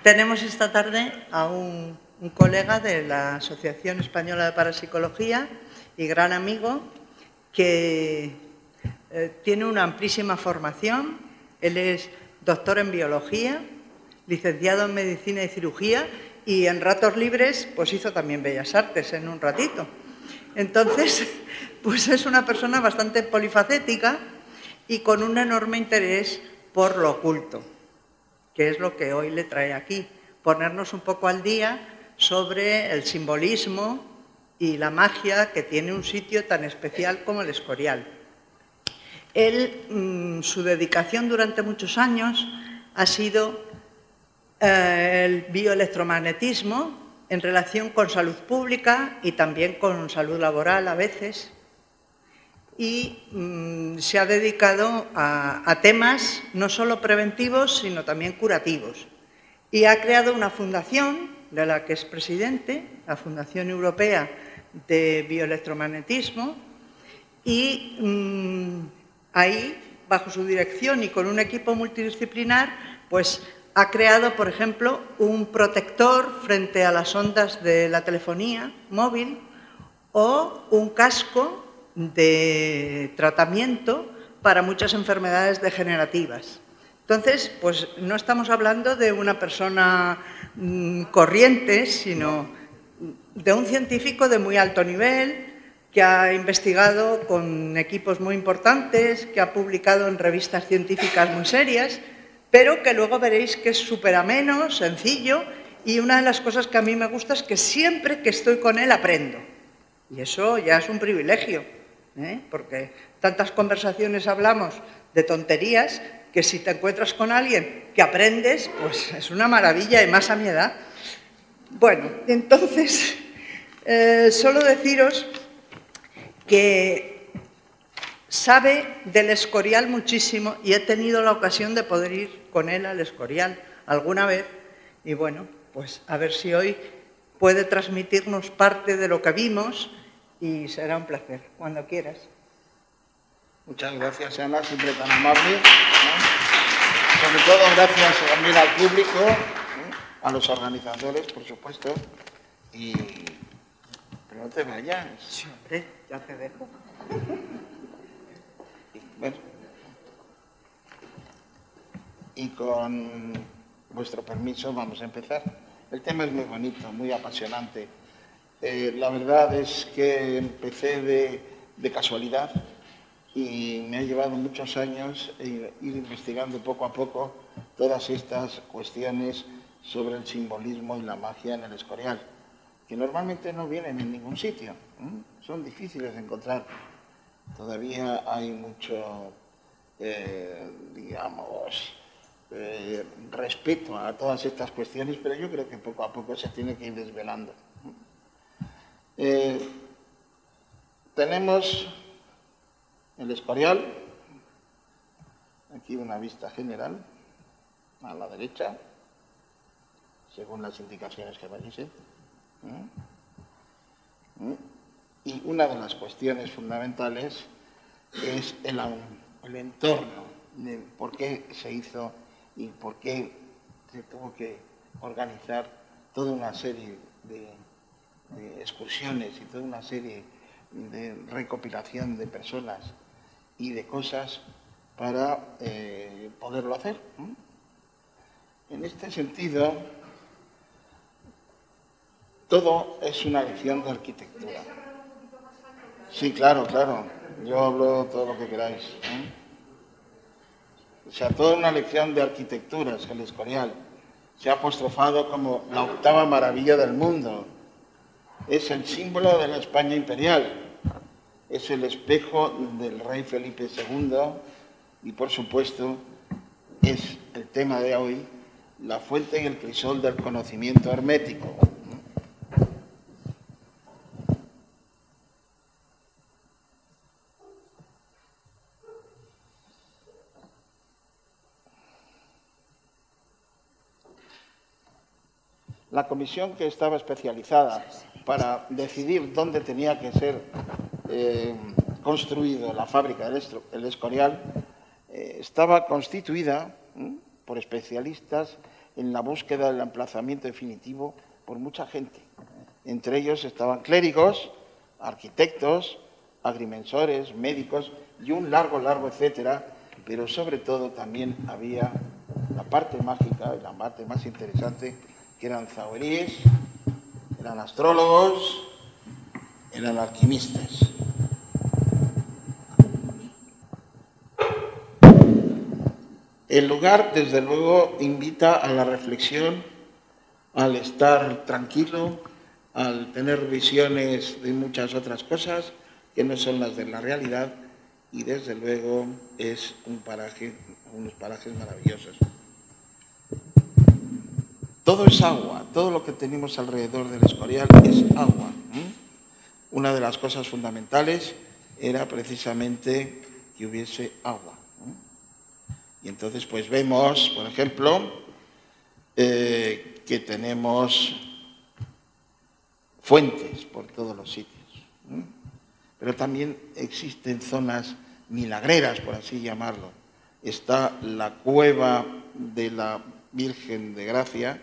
Tenemos esta tarde a un colega de la Asociación Española de Parapsicología y gran amigo que tiene una amplísima formación. Él es doctor en biología, licenciado en medicina y cirugía y en ratos libres pues hizo también bellas artes en un ratito. Entonces, pues es una persona bastante polifacética y con un enorme interés por lo oculto, que es lo que hoy le trae aquí, ponernos un poco al día sobre el simbolismo y la magia que tiene un sitio tan especial como el Escorial. Él, su dedicación durante muchos años ha sido el bioelectromagnetismo en relación con salud pública y también con salud laboral a veces, y se ha dedicado a temas no solo preventivos, sino también curativos. Y ha creado una fundación, de la que es presidente, la Fundación Europea de Bioelectromagnetismo, y ahí, bajo su dirección y con un equipo multidisciplinar, pues ha creado, por ejemplo, un protector frente a las ondas de la telefonía móvil o un casco de tratamiento para muchas enfermedades degenerativas. Entonces, pues no estamos hablando de una persona corriente, sino de un científico de muy alto nivel que ha investigado con equipos muy importantes, que ha publicado en revistas científicas muy serias, pero que luego veréis que es súper ameno, sencillo, y una de las cosas que a mí me gusta es que siempre que estoy con él aprendo. Y eso ya es un privilegio, porque tantas conversaciones hablamos de tonterías que si te encuentras con alguien que aprendes, pues es una maravilla, y más a mi edad. Bueno, entonces, solo deciros que sabe del Escorial muchísimo y he tenido la ocasión de poder ir con él al Escorial alguna vez y bueno, pues a ver si hoy puede transmitirnos parte de lo que vimos y será un placer, cuando quieras. Muchas gracias, Ana, siempre tan amable, ¿no? Sobre todo gracias también al público, a los organizadores, por supuesto, pero no te vayas. Sí, hombre, ya te dejo. Bueno, y con vuestro permiso vamos a empezar. El tema es muy bonito, muy apasionante. La verdad es que empecé de casualidad y me ha llevado muchos años ir investigando poco a poco todas estas cuestiones sobre el simbolismo y la magia en el Escorial, que normalmente no vienen en ningún sitio, son difíciles de encontrar. Todavía hay mucho, respeto a todas estas cuestiones, pero yo creo que poco a poco se tiene que ir desvelando. Tenemos el Escorial, aquí una vista general, a la derecha, según las indicaciones que vais a hacer. Y una de las cuestiones fundamentales es el entorno, de por qué se hizo y por qué se tuvo que organizar toda una serie de excursiones y toda una serie de recopilación de personas y de cosas para poderlo hacer. En este sentido, todo es una lección de arquitectura. Sí, claro, claro. Yo hablo todo lo que queráis. O sea, toda una lección de arquitectura es el Escorial. Se ha apostrofado como la octava maravilla del mundo. Es el símbolo de la España imperial. Es el espejo del rey Felipe II y, por supuesto, es el tema de hoy, la fuente y el crisol del conocimiento hermético. La comisión que estaba especializada para decidir dónde tenía que ser construido la fábrica del Escorial estaba constituida por especialistas en la búsqueda del emplazamiento definitivo por mucha gente. Entre ellos estaban clérigos, arquitectos, agrimensores, médicos y un largo etcétera, pero sobre todo también había la parte mágica y la parte más interesante, que eran zahoríes, eran astrólogos, eran alquimistas. El lugar, desde luego, invita a la reflexión, al estar tranquilo, al tener visiones de muchas otras cosas que no son las de la realidad, y desde luego es unos parajes maravillosos. Todo es agua, todo lo que tenemos alrededor del Escorial es agua. Una de las cosas fundamentales era precisamente que hubiese agua. Y entonces pues vemos, por ejemplo, que tenemos fuentes por todos los sitios. Pero también existen zonas milagreras, por así llamarlo. Está la cueva de la Virgen de Gracia,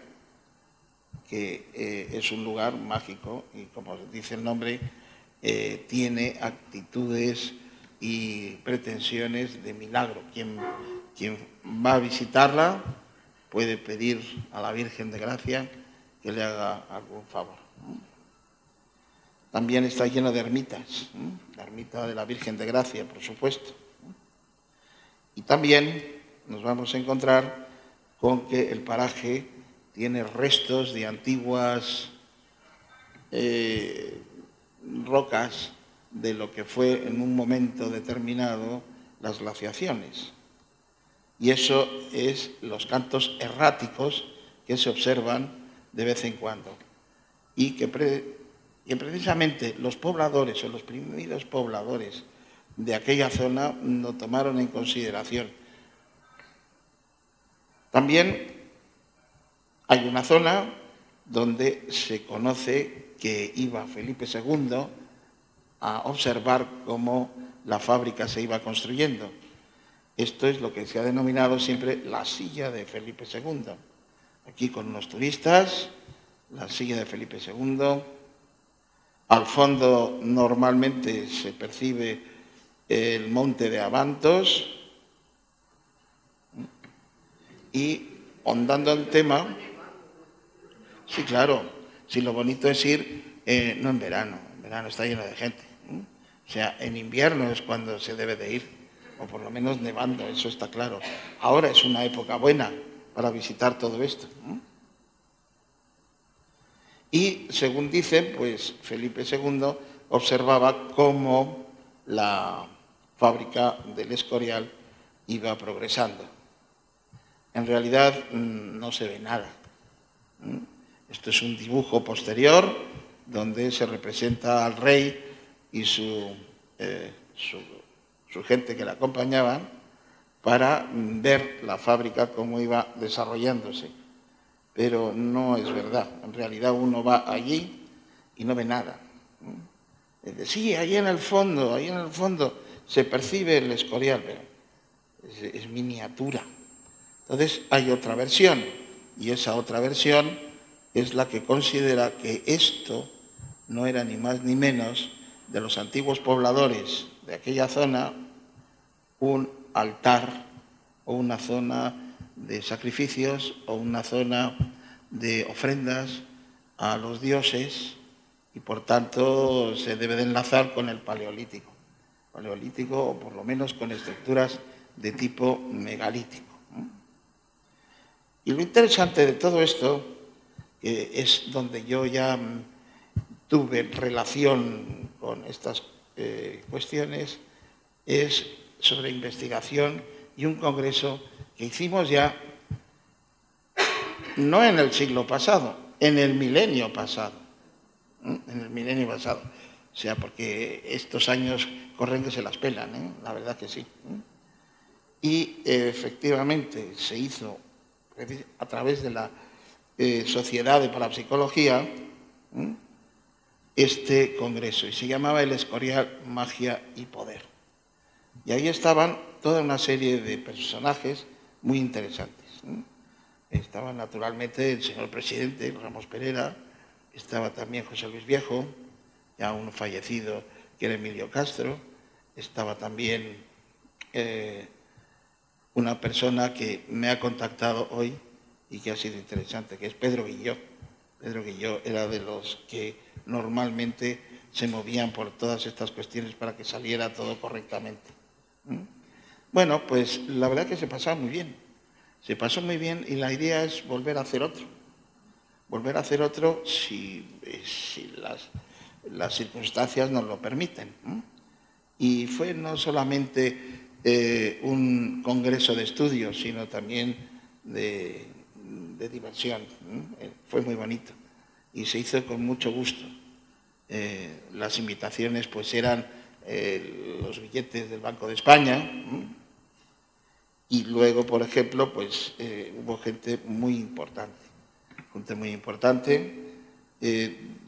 que es un lugar mágico y, como dice el nombre, tiene actitudes y pretensiones de milagro. Quien va a visitarla puede pedir a la Virgen de Gracia que le haga algún favor. También está lleno de ermitas, la ermita de la Virgen de Gracia, por supuesto. Y también nos vamos a encontrar con que el paraje tiene restos de antiguas rocas de lo que fue en un momento determinado las glaciaciones. Y eso es los cantos erráticos que se observan de vez en cuando. Y que precisamente los pobladores o los primeros pobladores de aquella zona no tomaron en consideración. También hay una zona donde se conoce que iba Felipe II a observar cómo la fábrica se iba construyendo. Esto es lo que se ha denominado siempre la silla de Felipe II. Aquí con unos turistas, la silla de Felipe II. Al fondo normalmente se percibe el monte de Abantos. Y ahondando el tema, sí, claro, si lo bonito es ir, no en verano está lleno de gente. O sea, en invierno es cuando se debe de ir, o por lo menos nevando, eso está claro. Ahora es una época buena para visitar todo esto. Y según dicen, pues Felipe II observaba cómo la fábrica del Escorial iba progresando. En realidad no se ve nada. Esto es un dibujo posterior donde se representa al rey y su gente que le acompañaban para ver la fábrica cómo iba desarrollándose. Pero no es verdad. En realidad uno va allí y no ve nada. Sí, ahí en el fondo se percibe el Escorial, pero es miniatura. Entonces hay otra versión, y esa otra versión es la que considera que esto no era ni más ni menos de los antiguos pobladores de aquella zona un altar o una zona de sacrificios o una zona de ofrendas a los dioses, y por tanto se debe de enlazar con el paleolítico, o por lo menos con estructuras de tipo megalítico. Y lo interesante de todo esto, que es donde yo ya tuve relación con estas cuestiones, es sobre investigación y un congreso que hicimos ya no en el siglo pasado, en el milenio pasado. O sea, porque estos años corren que se las pelan, la verdad que sí. Y efectivamente se hizo a través de la Sociedad de Parapsicología este congreso, y se llamaba El Escorial, Magia y Poder. Y ahí estaban toda una serie de personajes muy interesantes. Estaba naturalmente el señor presidente, Ramos Pereira, estaba también José Luis Viejo, ya uno fallecido, que era Emilio Castro, estaba también una persona que me ha contactado hoy y que ha sido interesante, que es Pedro Guilló. Pedro Guilló era de los que normalmente se movían por todas estas cuestiones para que saliera todo correctamente. Bueno, pues la verdad que se pasaba muy bien. Se pasó muy bien y la idea es volver a hacer otro. Volver a hacer otro si las circunstancias nos lo permiten. Y fue no solamente un congreso de estudios, sino también de diversión. Fue muy bonito y se hizo con mucho gusto. Las invitaciones pues eran los billetes del Banco de España y luego, por ejemplo, pues hubo gente muy importante,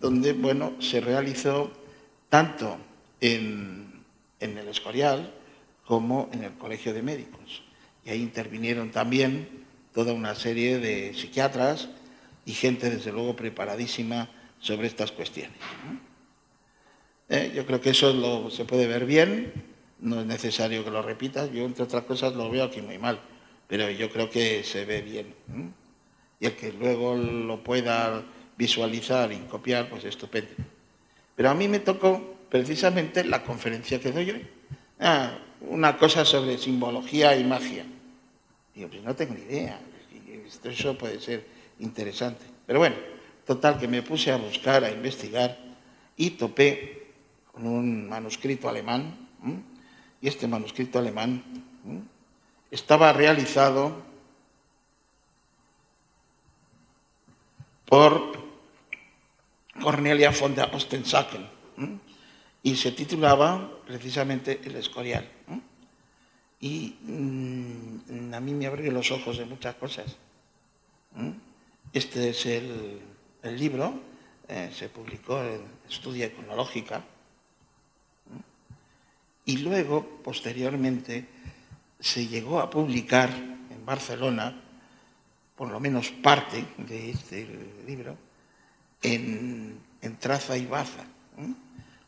donde, bueno, se realizó tanto en el Escorial como en el Colegio de Médicos. Y ahí intervinieron también toda una serie de psiquiatras y gente, desde luego, preparadísima sobre estas cuestiones. Yo creo que eso se puede ver bien, no es necesario que lo repitas. Yo, entre otras cosas, lo veo aquí muy mal, pero yo creo que se ve bien. Y el que luego lo pueda visualizar y copiar, pues estupendo. Pero a mí me tocó precisamente la conferencia que doy hoy. Una cosa sobre simbología y magia. Digo, pues no tengo ni idea. Eso puede ser interesante. Pero bueno, total, que me puse a buscar, a investigar y topé con un manuscrito alemán. Y este manuscrito alemán estaba realizado por Cornelia von der Ostensacken y se titulaba precisamente El Escorial. Y a mí me abrió los ojos de muchas cosas. Este es el libro, se publicó en Estudia Iconológica y luego, posteriormente, se llegó a publicar en Barcelona, por lo menos parte de este libro, en traza y baza.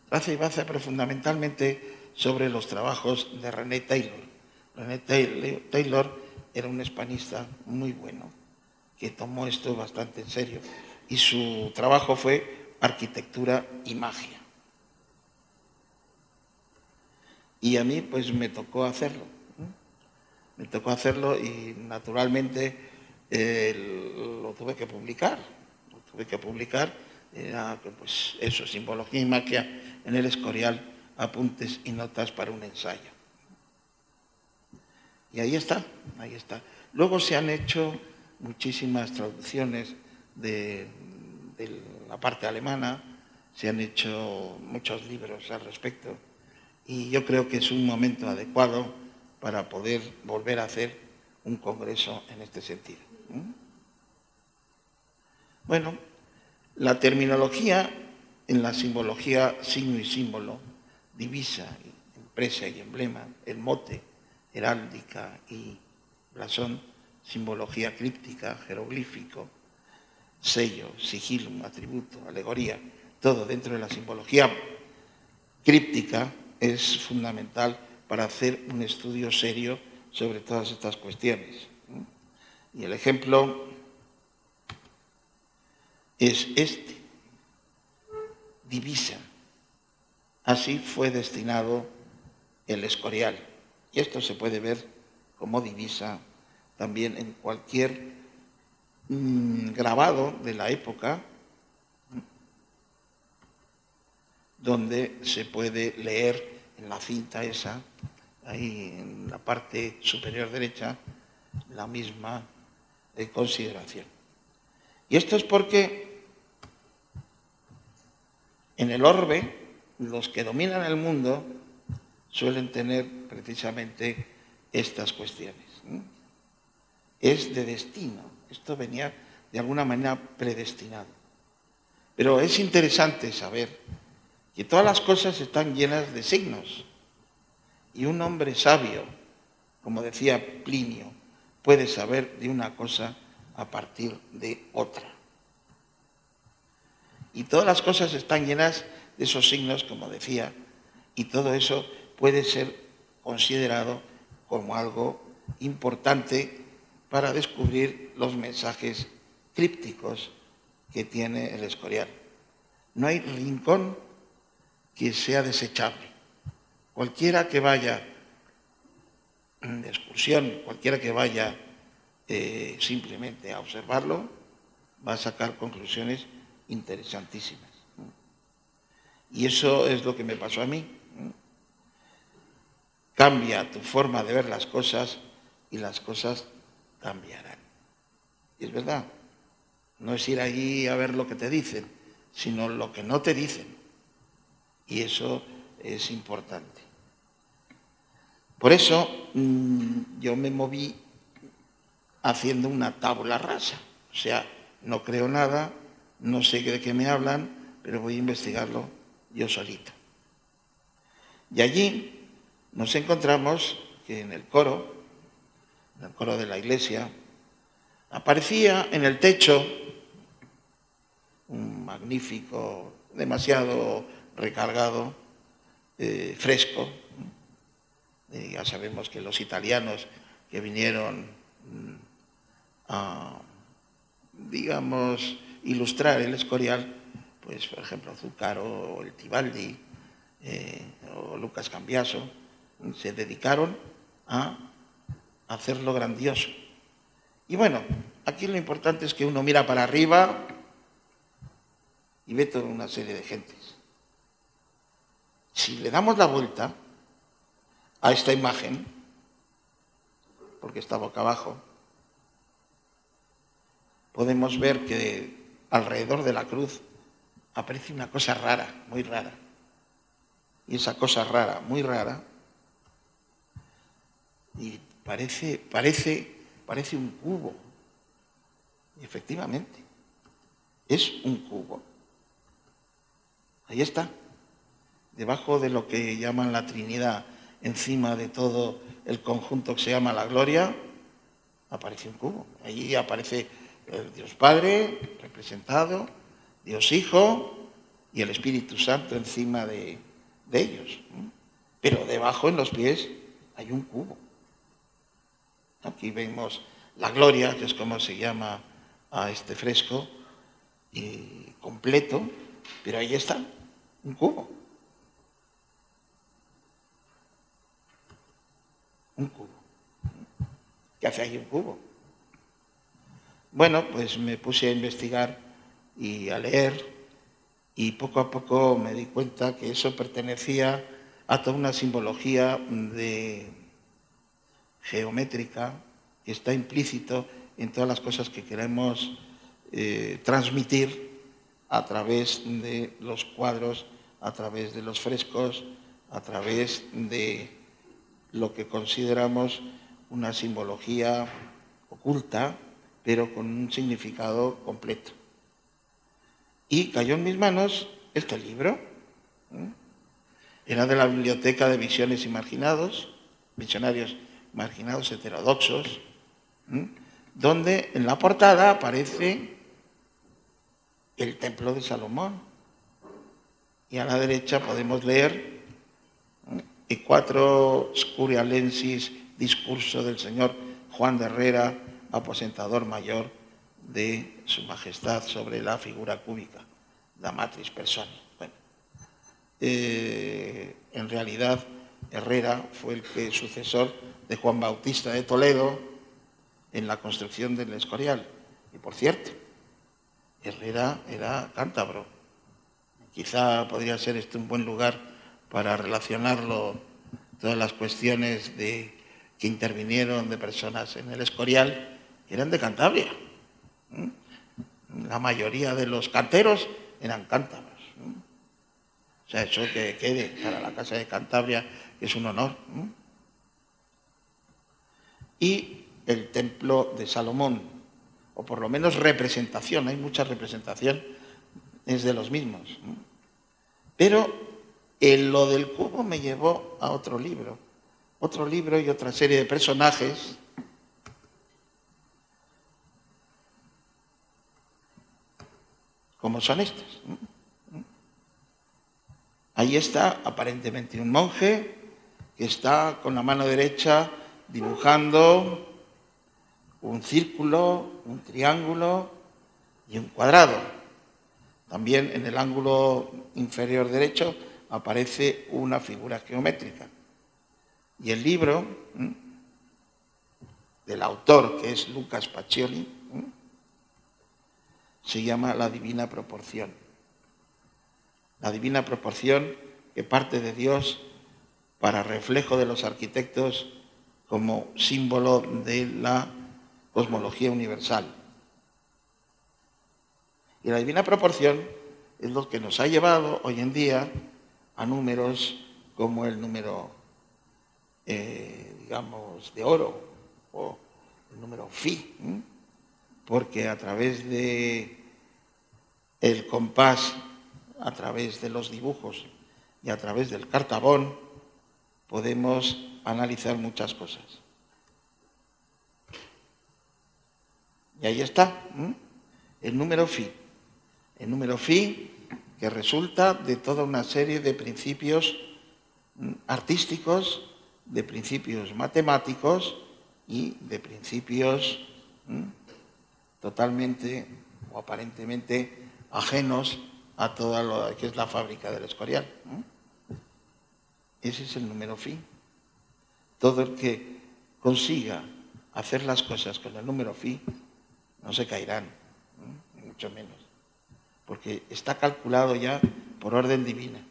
Traza y baza, pero fundamentalmente sobre los trabajos de René Taylor. René Taylor era un hispanista muy bueno, que tomó esto bastante en serio, y su trabajo fue Arquitectura y Magia. Y a mí pues me tocó hacerlo. Me tocó hacerlo y naturalmente lo tuve que publicar. Era pues eso, simbología y magia en el Escorial, apuntes y notas para un ensayo. Y ahí está, ahí está. Luego se han hecho muchísimas traducciones de la parte alemana, se han hecho muchos libros al respecto y yo creo que es un momento adecuado para poder volver a hacer un congreso en este sentido. Bueno, la terminología en la simbología, signo y símbolo, divisa, empresa y emblema, el mote, heráldica y blasón, simbología críptica, jeroglífico, sello, sigilum, atributo, alegoría, todo dentro de la simbología críptica es fundamental para hacer un estudio serio sobre todas estas cuestiones. Y el ejemplo es este, divisa. Así fue destinado el Escorial. Y esto se puede ver como divisa también en cualquier grabado de la época, donde se puede leer en la cinta esa, ahí en la parte superior derecha, la misma consideración. Y esto es porque en el orbe los que dominan el mundo suelen tener precisamente estas cuestiones. Es de destino, esto venía de alguna manera predestinado. Pero es interesante saber que todas las cosas están llenas de signos y un hombre sabio, como decía Plinio, puede saber de una cosa a partir de otra. Y todas las cosas están llenas de esos signos, como decía, y todo eso puede ser considerado como algo importante para descubrir los mensajes crípticos que tiene el Escorial. No hay rincón que sea desechable. Cualquiera que vaya de excursión, cualquiera que vaya simplemente a observarlo, va a sacar conclusiones interesantísimas. Y eso es lo que me pasó a mí. Cambia tu forma de ver las cosas y las cosas cambiarán. Y es verdad, no es ir allí a ver lo que te dicen, sino lo que no te dicen. Y eso es importante. Por eso yo me moví haciendo una tabla rasa. O sea, no creo nada, no sé de qué me hablan, pero voy a investigarlo yo solito. Y allí nos encontramos que en el coro de la iglesia, aparecía en el techo un magnífico, demasiado recargado, fresco. Ya sabemos que los italianos que vinieron a, digamos, ilustrar el Escorial, pues por ejemplo Zuccaro o el Tibaldi o Lucas Cambiaso, se dedicaron a hacerlo grandioso. Y bueno, aquí lo importante es que uno mira para arriba y ve toda una serie de gentes. Si le damos la vuelta a esta imagen, porque está boca abajo, podemos ver que alrededor de la cruz aparece una cosa rara, muy rara. Y esa cosa rara, muy rara, y parece un cubo. Y efectivamente, es un cubo. Ahí está, debajo de lo que llaman la Trinidad, encima de todo el conjunto que se llama la gloria, aparece un cubo. Allí aparece el Dios Padre representado, Dios Hijo y el Espíritu Santo encima de ellos. Pero debajo, en los pies, hay un cubo. Aquí vemos la gloria, que es como se llama a este fresco, completo, pero ahí está, un cubo. Un cubo. ¿Qué hace ahí un cubo? Bueno, pues me puse a investigar y a leer, y poco a poco me di cuenta que eso pertenecía a toda una simbología geométrica que está implícito en todas las cosas que queremos transmitir a través de los cuadros, a través de los frescos, a través de lo que consideramos una simbología oculta, pero con un significado completo. Y cayó en mis manos este libro. Era de la Biblioteca de Visionarios Marginados Heterodoxos, donde en la portada aparece el Templo de Salomón. Y a la derecha podemos leer el Quattro Scurialensis discurso del señor Juan de Herrera, aposentador mayor de Su Majestad sobre la figura cúbica, la Matrix Personae. Bueno, en realidad Herrera fue el sucesor de Juan Bautista de Toledo en la construcción del Escorial. Y por cierto, Herrera era cántabro. Quizá podría ser este un buen lugar para relacionarlo, todas las cuestiones que intervinieron de personas en el Escorial, que eran de Cantabria. La mayoría de los canteros eran cántabros. O sea, eso que quede para la Casa de Cantabria, que es un honor. Y el Templo de Salomón, o por lo menos representación, hay mucha representación, es de los mismos. Pero lo del cubo me llevó a otro libro y otra serie de personajes como son estos. Ahí está aparentemente un monje que está con la mano derecha dibujando un círculo, un triángulo y un cuadrado. También en el ángulo inferior derecho aparece una figura geométrica. Y el libro del autor, que es Lucas Pacioli, se llama La Divina Proporción. La Divina Proporción que parte de Dios para reflejo de los arquitectos como símbolo de la cosmología universal. Y la Divina Proporción es lo que nos ha llevado hoy en día a números como el número, digamos, de oro o el número phi, porque a través de el compás, a través de los dibujos y a través del cartabón podemos analizar muchas cosas. Y ahí está, el número phi. El número phi que resulta de toda una serie de principios artísticos, de principios matemáticos y de principios totalmente o aparentemente ajenos a toda lo que es la fábrica del Escorial. Ese es el número phi. Todo el que consiga hacer las cosas con el número phi no se caerán, ni mucho menos, porque está calculado ya por orden divina.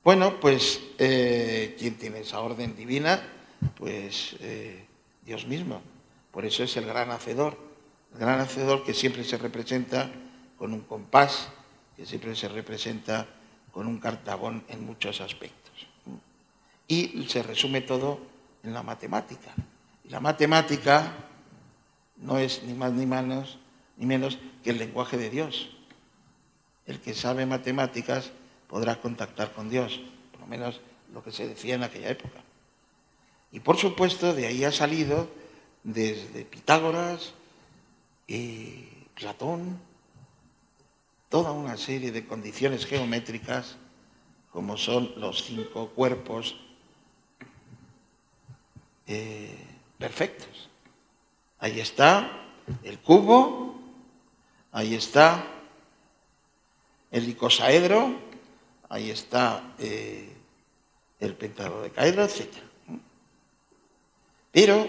Bueno, pues, ¿quién tiene esa orden divina? Pues Dios mismo. Por eso es el gran hacedor. El gran hacedor que siempre se representa con un compás, que siempre se representa con un cartabón en muchos aspectos. Y se resume todo en la matemática. Y la matemática no es ni más ni menos que el lenguaje de Dios. El que sabe matemáticas podrá contactar con Dios, por lo menos lo que se decía en aquella época. Y por supuesto de ahí ha salido desde Pitágoras y Platón toda una serie de condiciones geométricas como son los 5 cuerpos perfectos. Ahí está el cubo, ahí está el icosaedro, ahí está el pentadodecaedro, etc. Pero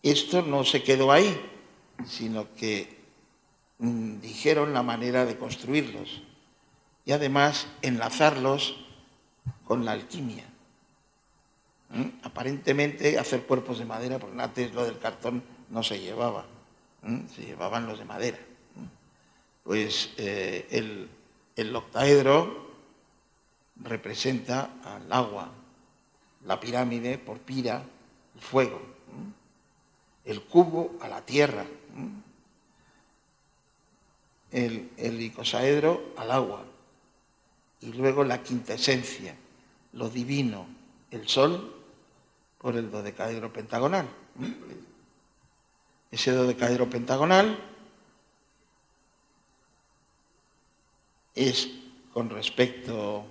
esto no se quedó ahí, sino que dijeron la manera de construirlos y además enlazarlos con la alquimia. Aparentemente hacer cuerpos de madera, porque antes lo del cartón no se llevaba, se llevaban los de madera. Pues el octaedro representa al agua, la pirámide por pira, el fuego, el cubo a la tierra, el icosaedro al agua, y luego la quintesencia, lo divino, el sol, por el dodecaedro pentagonal. Ese dodecaedro pentagonal es, con respecto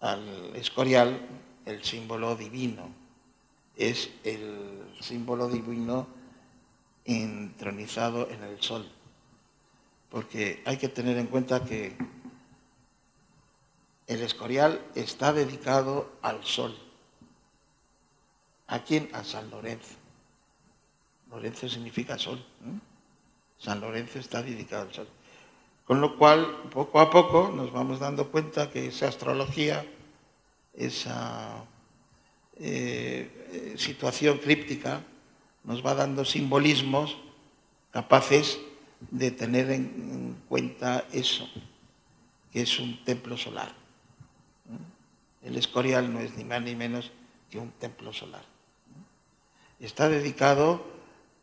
al Escorial, el símbolo divino. Es el símbolo divino entronizado en el sol. Porque hay que tener en cuenta que el Escorial está dedicado al sol. ¿A quién? A San Lorenzo. Lorenzo significa sol. San Lorenzo está dedicado al sol. Con lo cual, poco a poco, nos vamos dando cuenta que esa astrología, esa situación críptica, nos va dando simbolismos capaces de tener en cuenta eso, que es un templo solar. El Escorial no es ni más ni menos que un templo solar. Está dedicado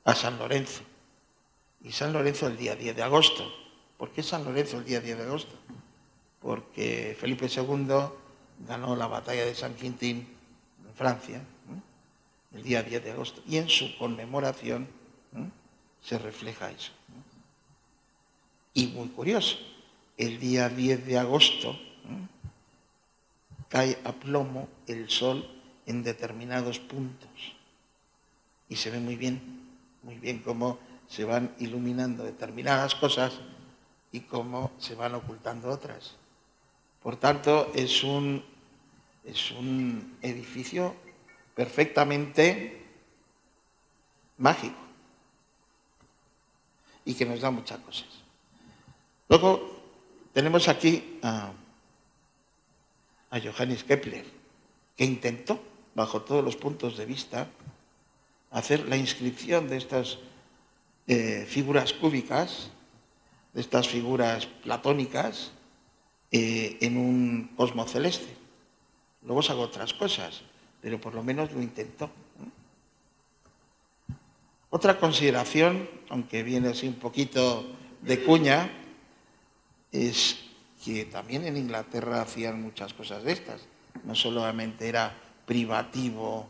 a San Lorenzo. Y San Lorenzo el día 10 de agosto. ¿Por qué San Lorenzo el día 10 de agosto? Porque Felipe II ganó la batalla de San Quintín en Francia el día 10 de agosto. Y en su conmemoración se refleja eso. Y muy curioso, el día 10 de agosto cae a plomo el sol en determinados puntos y se ve muy bien cómo se van iluminando determinadas cosas y cómo se van ocultando otras. Por tanto, es un edificio perfectamente mágico y que nos da muchas cosas. Luego tenemos aquí a Johannes Kepler, que intentó, bajo todos los puntos de vista, hacer la inscripción de estas figuras cúbicas, de estas figuras platónicas, en un cosmos celeste. Luego sacó otras cosas, pero por lo menos lo intentó. Otra consideración, aunque viene así un poquito de cuña, es que también en Inglaterra hacían muchas cosas de estas. No solamente era privativo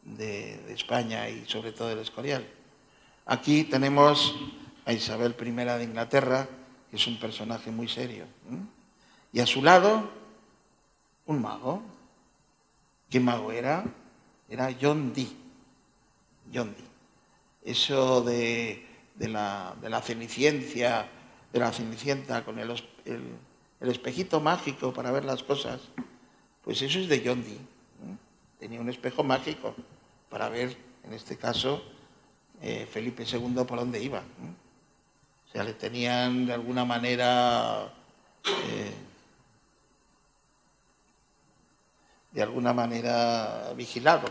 de España y sobre todo del Escorial. Aquí tenemos a Isabel I de Inglaterra, que es un personaje muy serio. Y a su lado, un mago. ¿Qué mago era? Era John Dee. John Dee. Eso de la Cenicienta con el espejito mágico para ver las cosas, pues eso es de John Dee. Tenía un espejo mágico para ver, en este caso, Felipe II por dónde iba. O sea, le tenían de alguna manera vigilado.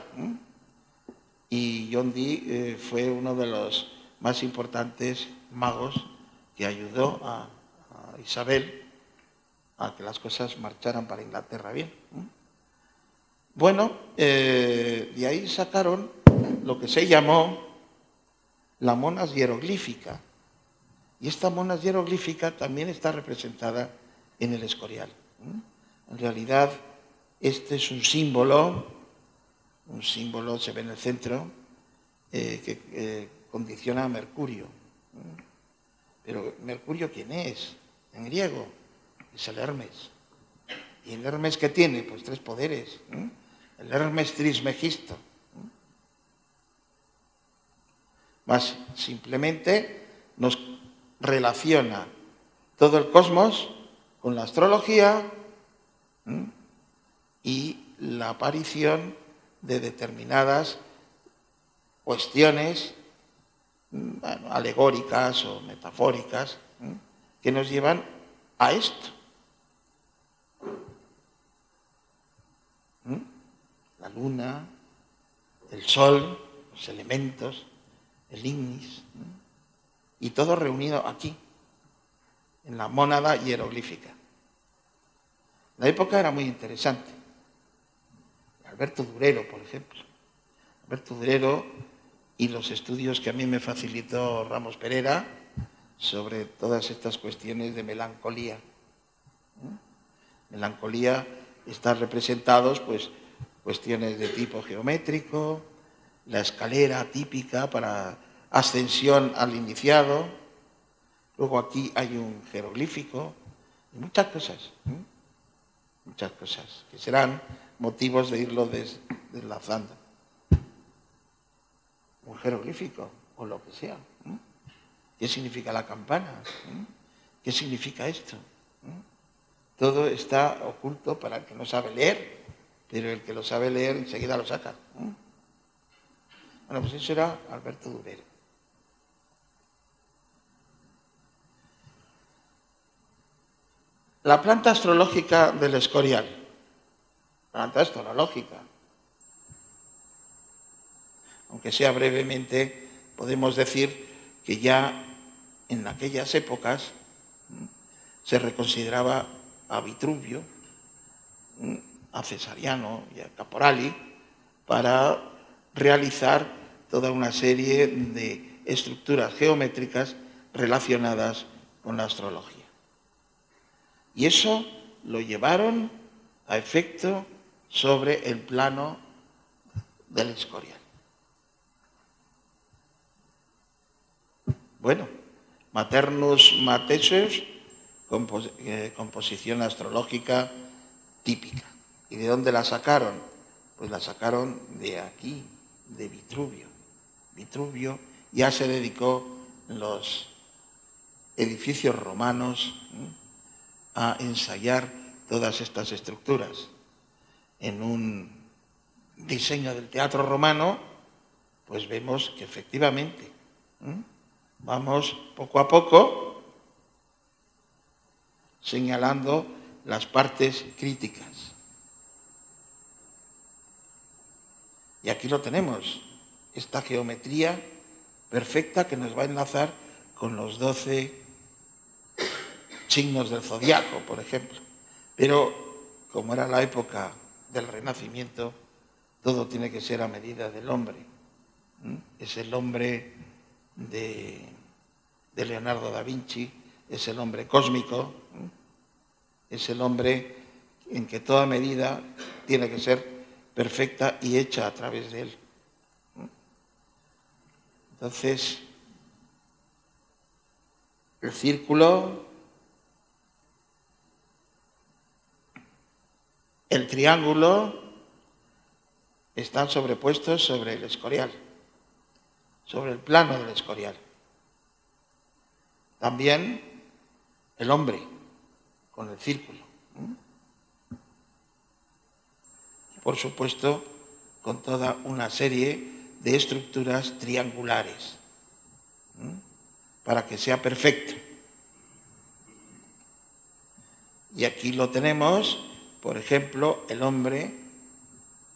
Y John Dee fue uno de los más importantes magos que ayudó a Isabel a que las cosas marcharan para Inglaterra bien. Bueno, de ahí sacaron lo que se llamó la monas hieroglífica. Y esta monas hieroglífica también está representada en el Escorial. En realidad, este es un símbolo se ve en el centro, que condiciona a Mercurio. Pero Mercurio, ¿quién es? En griego, es el Hermes. ¿Y el Hermes qué tiene? Pues 3 poderes. El Hermes Trismegisto. Más simplemente nos relaciona todo el cosmos con la astrología y la aparición de determinadas cuestiones alegóricas o metafóricas que nos llevan a esto. La luna, el sol, los elementos, el ignis, y todo reunido aquí, en la mónada hieroglífica. La época era muy interesante. Alberto Durero, por ejemplo. Alberto Durero y los estudios que a mí me facilitó Ramos Pereira sobre todas estas cuestiones de melancolía. Melancolía están representados, pues, cuestiones de tipo geométrico, la escalera típica para ascensión al iniciado, luego aquí hay un jeroglífico, y muchas cosas que serán motivos de irlo deslazando. Un jeroglífico, o lo que sea. ¿Qué significa la campana? ¿Qué significa esto? Todo está oculto para el que no sabe leer, pero el que lo sabe leer enseguida lo saca. Bueno, pues eso era Alberto Durero. La planta astrológica del Escorial. Planta astrológica. Aunque sea brevemente, podemos decir que ya en aquellas épocas se reconsideraba a Vitruvio, a Cesariano y a Caporali para realizar toda una serie de estructuras geométricas relacionadas con la astrología. Y eso lo llevaron a efecto sobre el plano del Escorial. Bueno, Maternus Matheus, composición astrológica típica. ¿Y de dónde la sacaron? Pues la sacaron de aquí, de Vitruvio. Vitruvio ya se dedicó en los edificios romanos a ensayar todas estas estructuras. En un diseño del teatro romano, pues vemos que efectivamente vamos poco a poco señalando las partes críticas. Y aquí lo tenemos, esta geometría perfecta que nos va a enlazar con los 12 signos del zodiaco, por ejemplo. Pero como era la época del Renacimiento, todo tiene que ser a medida del hombre. Es el hombre de Leonardo da Vinci, es el hombre cósmico, es el hombre en que toda medida tiene que ser perfecta y hecha a través de él. Entonces, el círculo, el triángulo están sobrepuestos sobre el Escorial, sobre el plano del Escorial. También el hombre con el círculo. Por supuesto, con toda una serie de estructuras triangulares, para que sea perfecto. Y aquí lo tenemos, por ejemplo, el hombre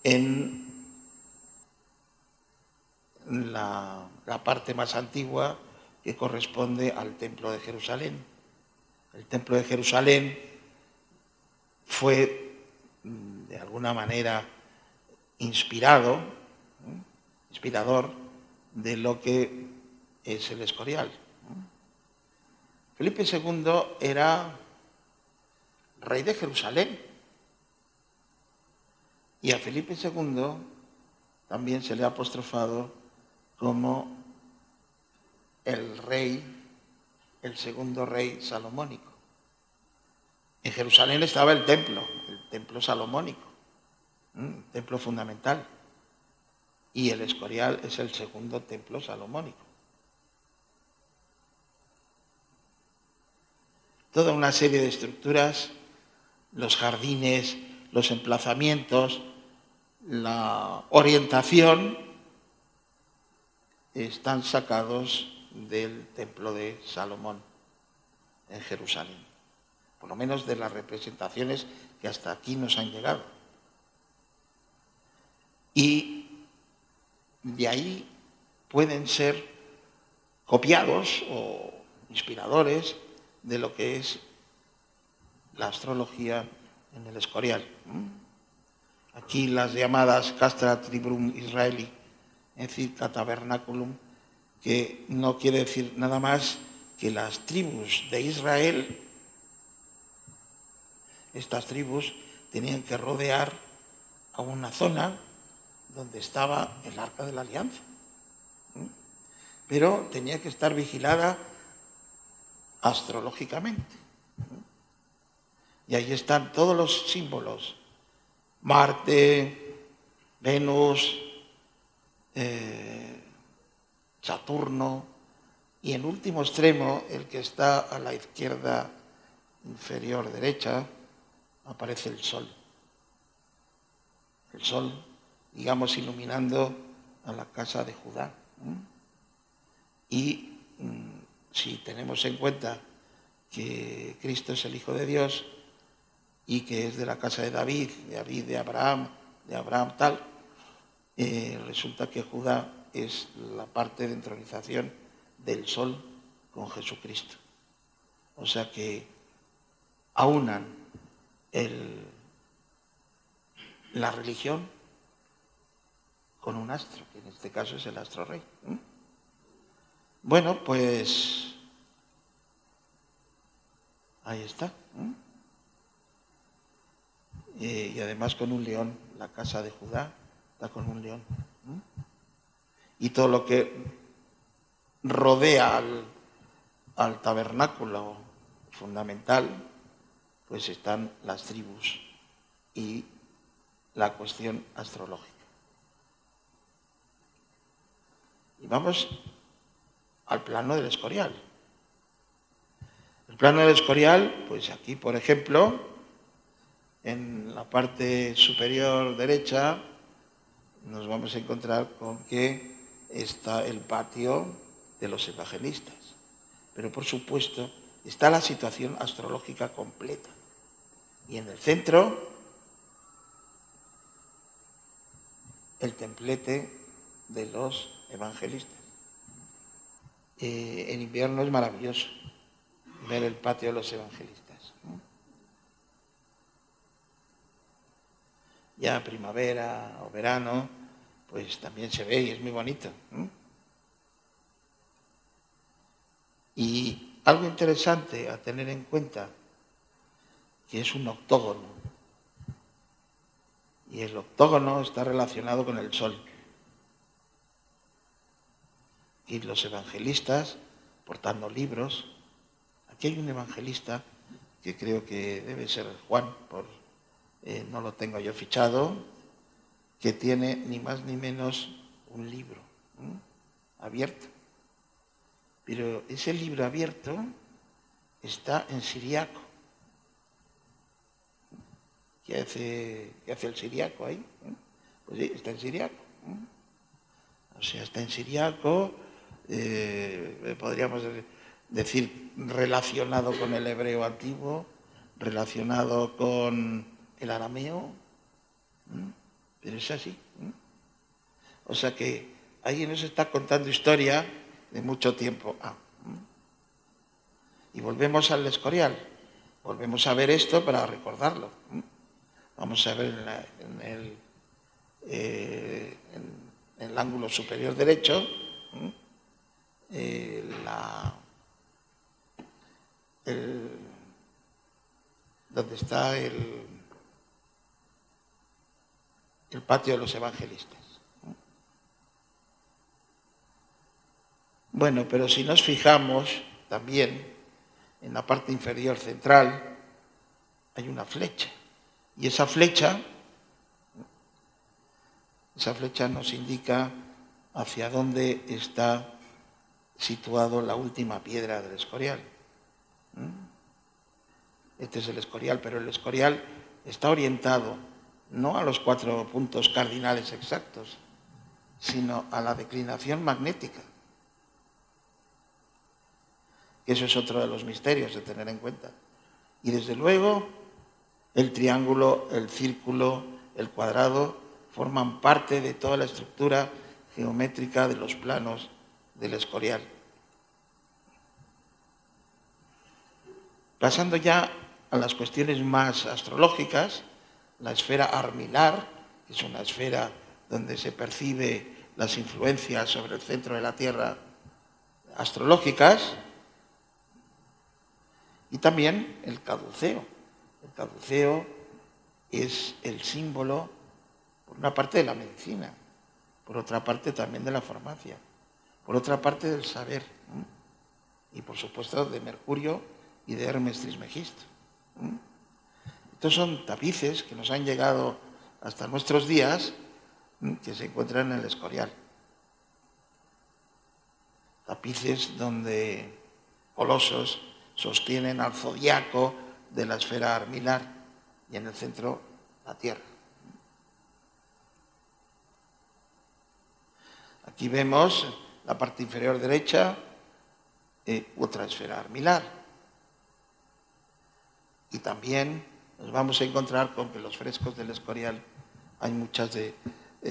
en la parte más antigua que corresponde al Templo de Jerusalén. El Templo de Jerusalén fue, de alguna manera, inspirador de lo que es el Escorial. Felipe II era rey de Jerusalén. Y a Felipe II también se le ha apostrofado como el segundo rey salomónico. En Jerusalén estaba el templo salomónico, el templo fundamental. Y el Escorial es el segundo templo salomónico. Toda una serie de estructuras, los jardines, los emplazamientos, la orientación, están sacados del templo de Salomón en Jerusalén, por lo menos de las representaciones que hasta aquí nos han llegado. Y de ahí pueden ser copiados o inspiradores de lo que es la astrología en el Escorial. Aquí las llamadas Castra Tribrum Israeli, es decir, Catavernaculum, que no quiere decir nada más que las tribus de Israel. Estas tribus tenían que rodear a una zona donde estaba el Arca de la Alianza, pero tenía que estar vigilada astrológicamente. Y ahí están todos los símbolos: Marte, Venus, Saturno, y en último extremo, el que está a la izquierda inferior derecha, aparece el Sol. El Sol, digamos, iluminando a la casa de Judá. Y si tenemos en cuenta que Cristo es el Hijo de Dios y que es de la casa de David, de Abraham tal, resulta que Judá es la parte de entronización del Sol con Jesucristo. O sea que aunan la religión con un astro, que en este caso es el astro rey. Bueno, pues ahí está. Y además con un león, la casa de Judá está con un león. Y todo lo que rodea al tabernáculo fundamental, pues están las tribus y la cuestión astrológica. Y vamos al plano del Escorial. El plano del Escorial, pues aquí, por ejemplo, en la parte superior derecha, nos vamos a encontrar con que está el patio de los evangelistas. Pero, por supuesto, está la situación astrológica completa. Y en el centro, el templete de los evangelistas. En invierno es maravilloso ver el patio de los evangelistas, ¿no? Ya primavera o verano, pues también se ve y es muy bonito, ¿no? Y algo interesante a tener en cuenta, que es un octógono. Y el octógono está relacionado con el sol. Y los evangelistas portando libros. Aquí hay un evangelista que creo que debe ser Juan, no lo tengo yo fichado, que tiene ni más ni menos un libro abierto. Pero ese libro abierto está en siriaco. ¿Qué hace el siriaco ahí? Pues sí, está en siriaco. O sea, está en siriaco, podríamos decir relacionado con el hebreo antiguo, relacionado con el arameo, pero es así. O sea que ahí nos está contando historia de mucho tiempo. Y volvemos al Escorial, volvemos a ver esto para recordarlo. Vamos a ver en el ángulo superior derecho donde está el patio de los evangelistas. Bueno, pero si nos fijamos también en la parte inferior central hay una flecha. Y esa flecha nos indica hacia dónde está situado la última piedra del Escorial. Este es el Escorial, pero el Escorial está orientado no a los 4 puntos cardinales exactos, sino a la declinación magnética. Eso es otro de los misterios de tener en cuenta. Y desde luego, el triángulo, el círculo, el cuadrado forman parte de toda la estructura geométrica de los planos del Escorial. Pasando ya a las cuestiones más astrológicas, la esfera armilar, que es una esfera donde se percibe las influencias sobre el centro de la Tierra astrológicas, y también el caduceo. El caduceo es el símbolo, por una parte, de la medicina, por otra parte también de la farmacia, por otra parte del saber, y por supuesto de Mercurio y de Hermes Trismegisto. Estos son tapices que nos han llegado hasta nuestros días, que se encuentran en el Escorial. Tapices donde colosos sostienen al zodiaco de la esfera armilar y en el centro la Tierra. Aquí vemos la parte inferior derecha, otra esfera armilar. Y también nos vamos a encontrar con que en los frescos del Escorial hay muchas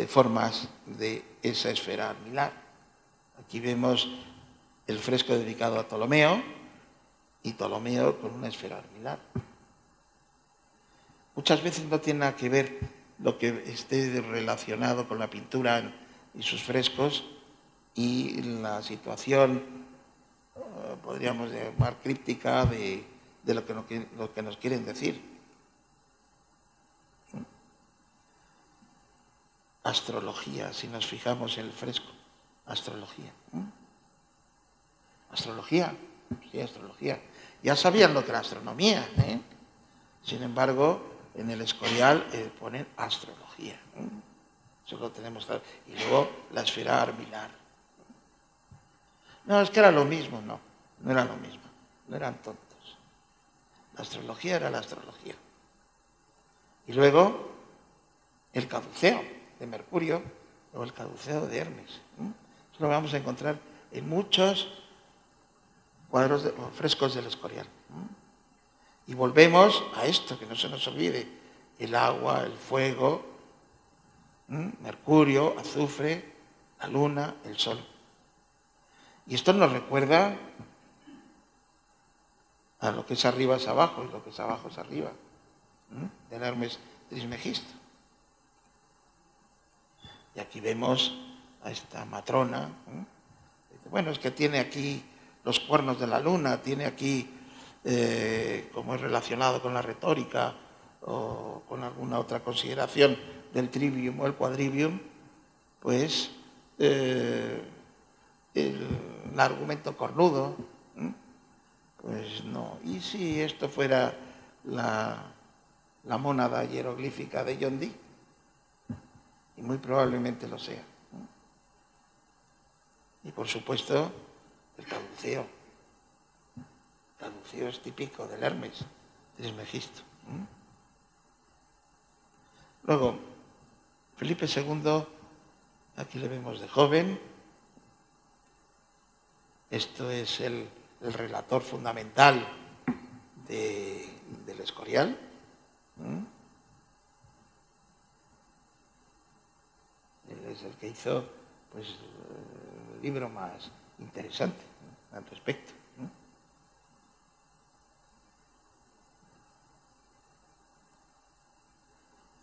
formas de esa esfera armilar. Aquí vemos el fresco dedicado a Ptolomeo, y Ptolomeo con una esfera armilar. Muchas veces no tiene nada que ver lo que esté relacionado con la pintura y sus frescos y la situación, podríamos llamar críptica, de lo que nos quieren decir. Astrología, si nos fijamos en el fresco, astrología. Astrología Sí, astrología. Ya sabían lo que era astronomía, ¿eh? Sin embargo, en el Escorial ponen astrología. Eso lo tenemos. Y luego la esfera armilar. No, es que era lo mismo. No, no era lo mismo. No eran tontos. La astrología era la astrología. Y luego el caduceo de Mercurio o el caduceo de Hermes. Eso lo vamos a encontrar en muchos cuadros o frescos del Escorial. Y volvemos a esto, que no se nos olvide: el agua, el fuego, Mercurio, azufre, la luna, el sol. Y esto nos recuerda a lo que es arriba es abajo y lo que es abajo es arriba, del Hermes Trismegisto. Y aquí vemos a esta matrona. Bueno, es que tiene aquí los cuernos de la luna, tiene aquí, como es relacionado con la retórica o con alguna otra consideración del trivium o el quadrivium, pues el argumento cornudo. Pues no. ¿Y si esto fuera la mónada hieroglífica de John Dee? Y muy probablemente lo sea. Y por supuesto, el caduceo. El caduceo es típico del Hermes Trismegisto. Luego, Felipe II, aquí le vemos de joven. Esto es el relator fundamental del Escorial. Él es el que hizo, pues, el libro más interesante al respecto.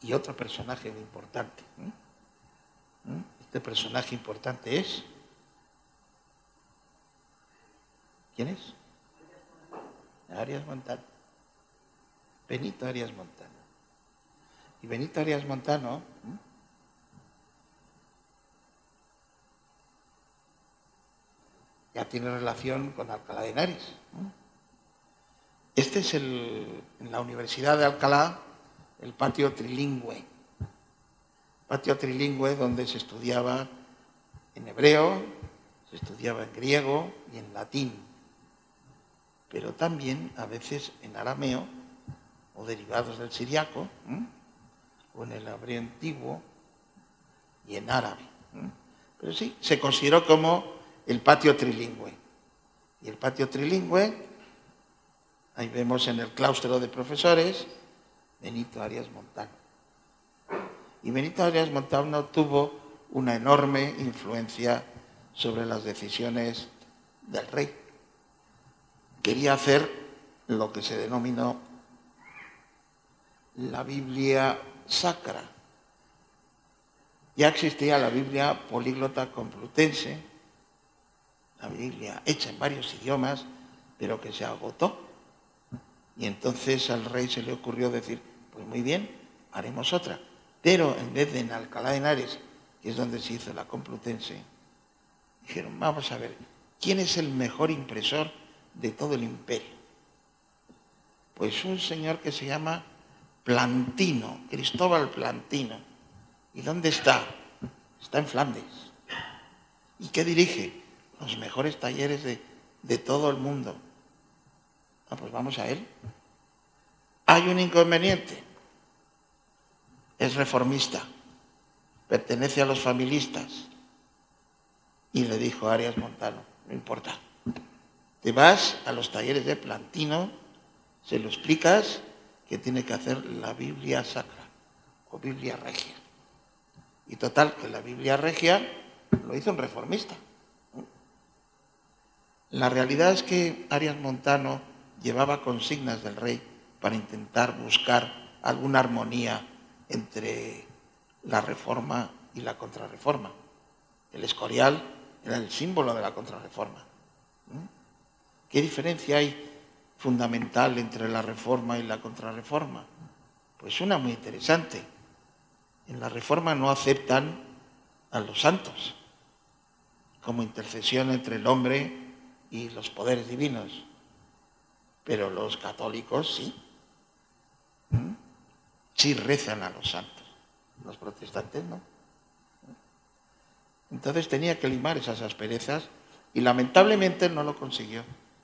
Y otro personaje muy importante. Este personaje importante es... ¿Quién es? Arias Montano. Benito Arias Montano. Y Benito Arias Montano ya tiene relación con Alcalá de Henares. Este es en la Universidad de Alcalá, el patio trilingüe. Patio trilingüe donde se estudiaba en hebreo, se estudiaba en griego y en latín, pero también a veces en arameo o derivados del siriaco, o en el hebreo antiguo y en árabe. Pero sí, se consideró como el patio trilingüe. Y el patio trilingüe, ahí vemos en el claustro de profesores, Benito Arias Montano. Y Benito Arias Montano tuvo una enorme influencia sobre las decisiones del rey. Quería hacer lo que se denominó la Biblia sacra. Ya existía la Biblia políglota complutense, la Biblia hecha en varios idiomas, pero que se agotó. Y entonces al rey se le ocurrió decir, pues muy bien, haremos otra. Pero en vez de en Alcalá de Henares, que es donde se hizo la complutense, dijeron, vamos a ver, ¿quién es el mejor impresor de todo el imperio? Pues un señor que se llama Plantino, Cristóbal Plantino. ¿Y dónde está? Está en Flandes. ¿Y qué dirige? Los mejores talleres de todo el mundo. Pues vamos a él. Hay un inconveniente. Es reformista. Pertenece a los familistas. Y le dijo a Arias Montano, no importa. Te vas a los talleres de Plantino, se lo explicas que tiene que hacer la Biblia sacra o Biblia regia. Y total, que la Biblia regia lo hizo un reformista. La realidad es que Arias Montano llevaba consignas del rey para intentar buscar alguna armonía entre la reforma y la contrarreforma. El Escorial era el símbolo de la contrarreforma. ¿Qué diferencia hay fundamental entre la reforma y la contrarreforma? Pues una muy interesante. En la reforma no aceptan a los santos como intercesión entre el hombre y los poderes divinos, pero los católicos sí. Sí rezan a los santos, los protestantes no. Entonces tenía que limar esas asperezas y lamentablemente no lo consiguió,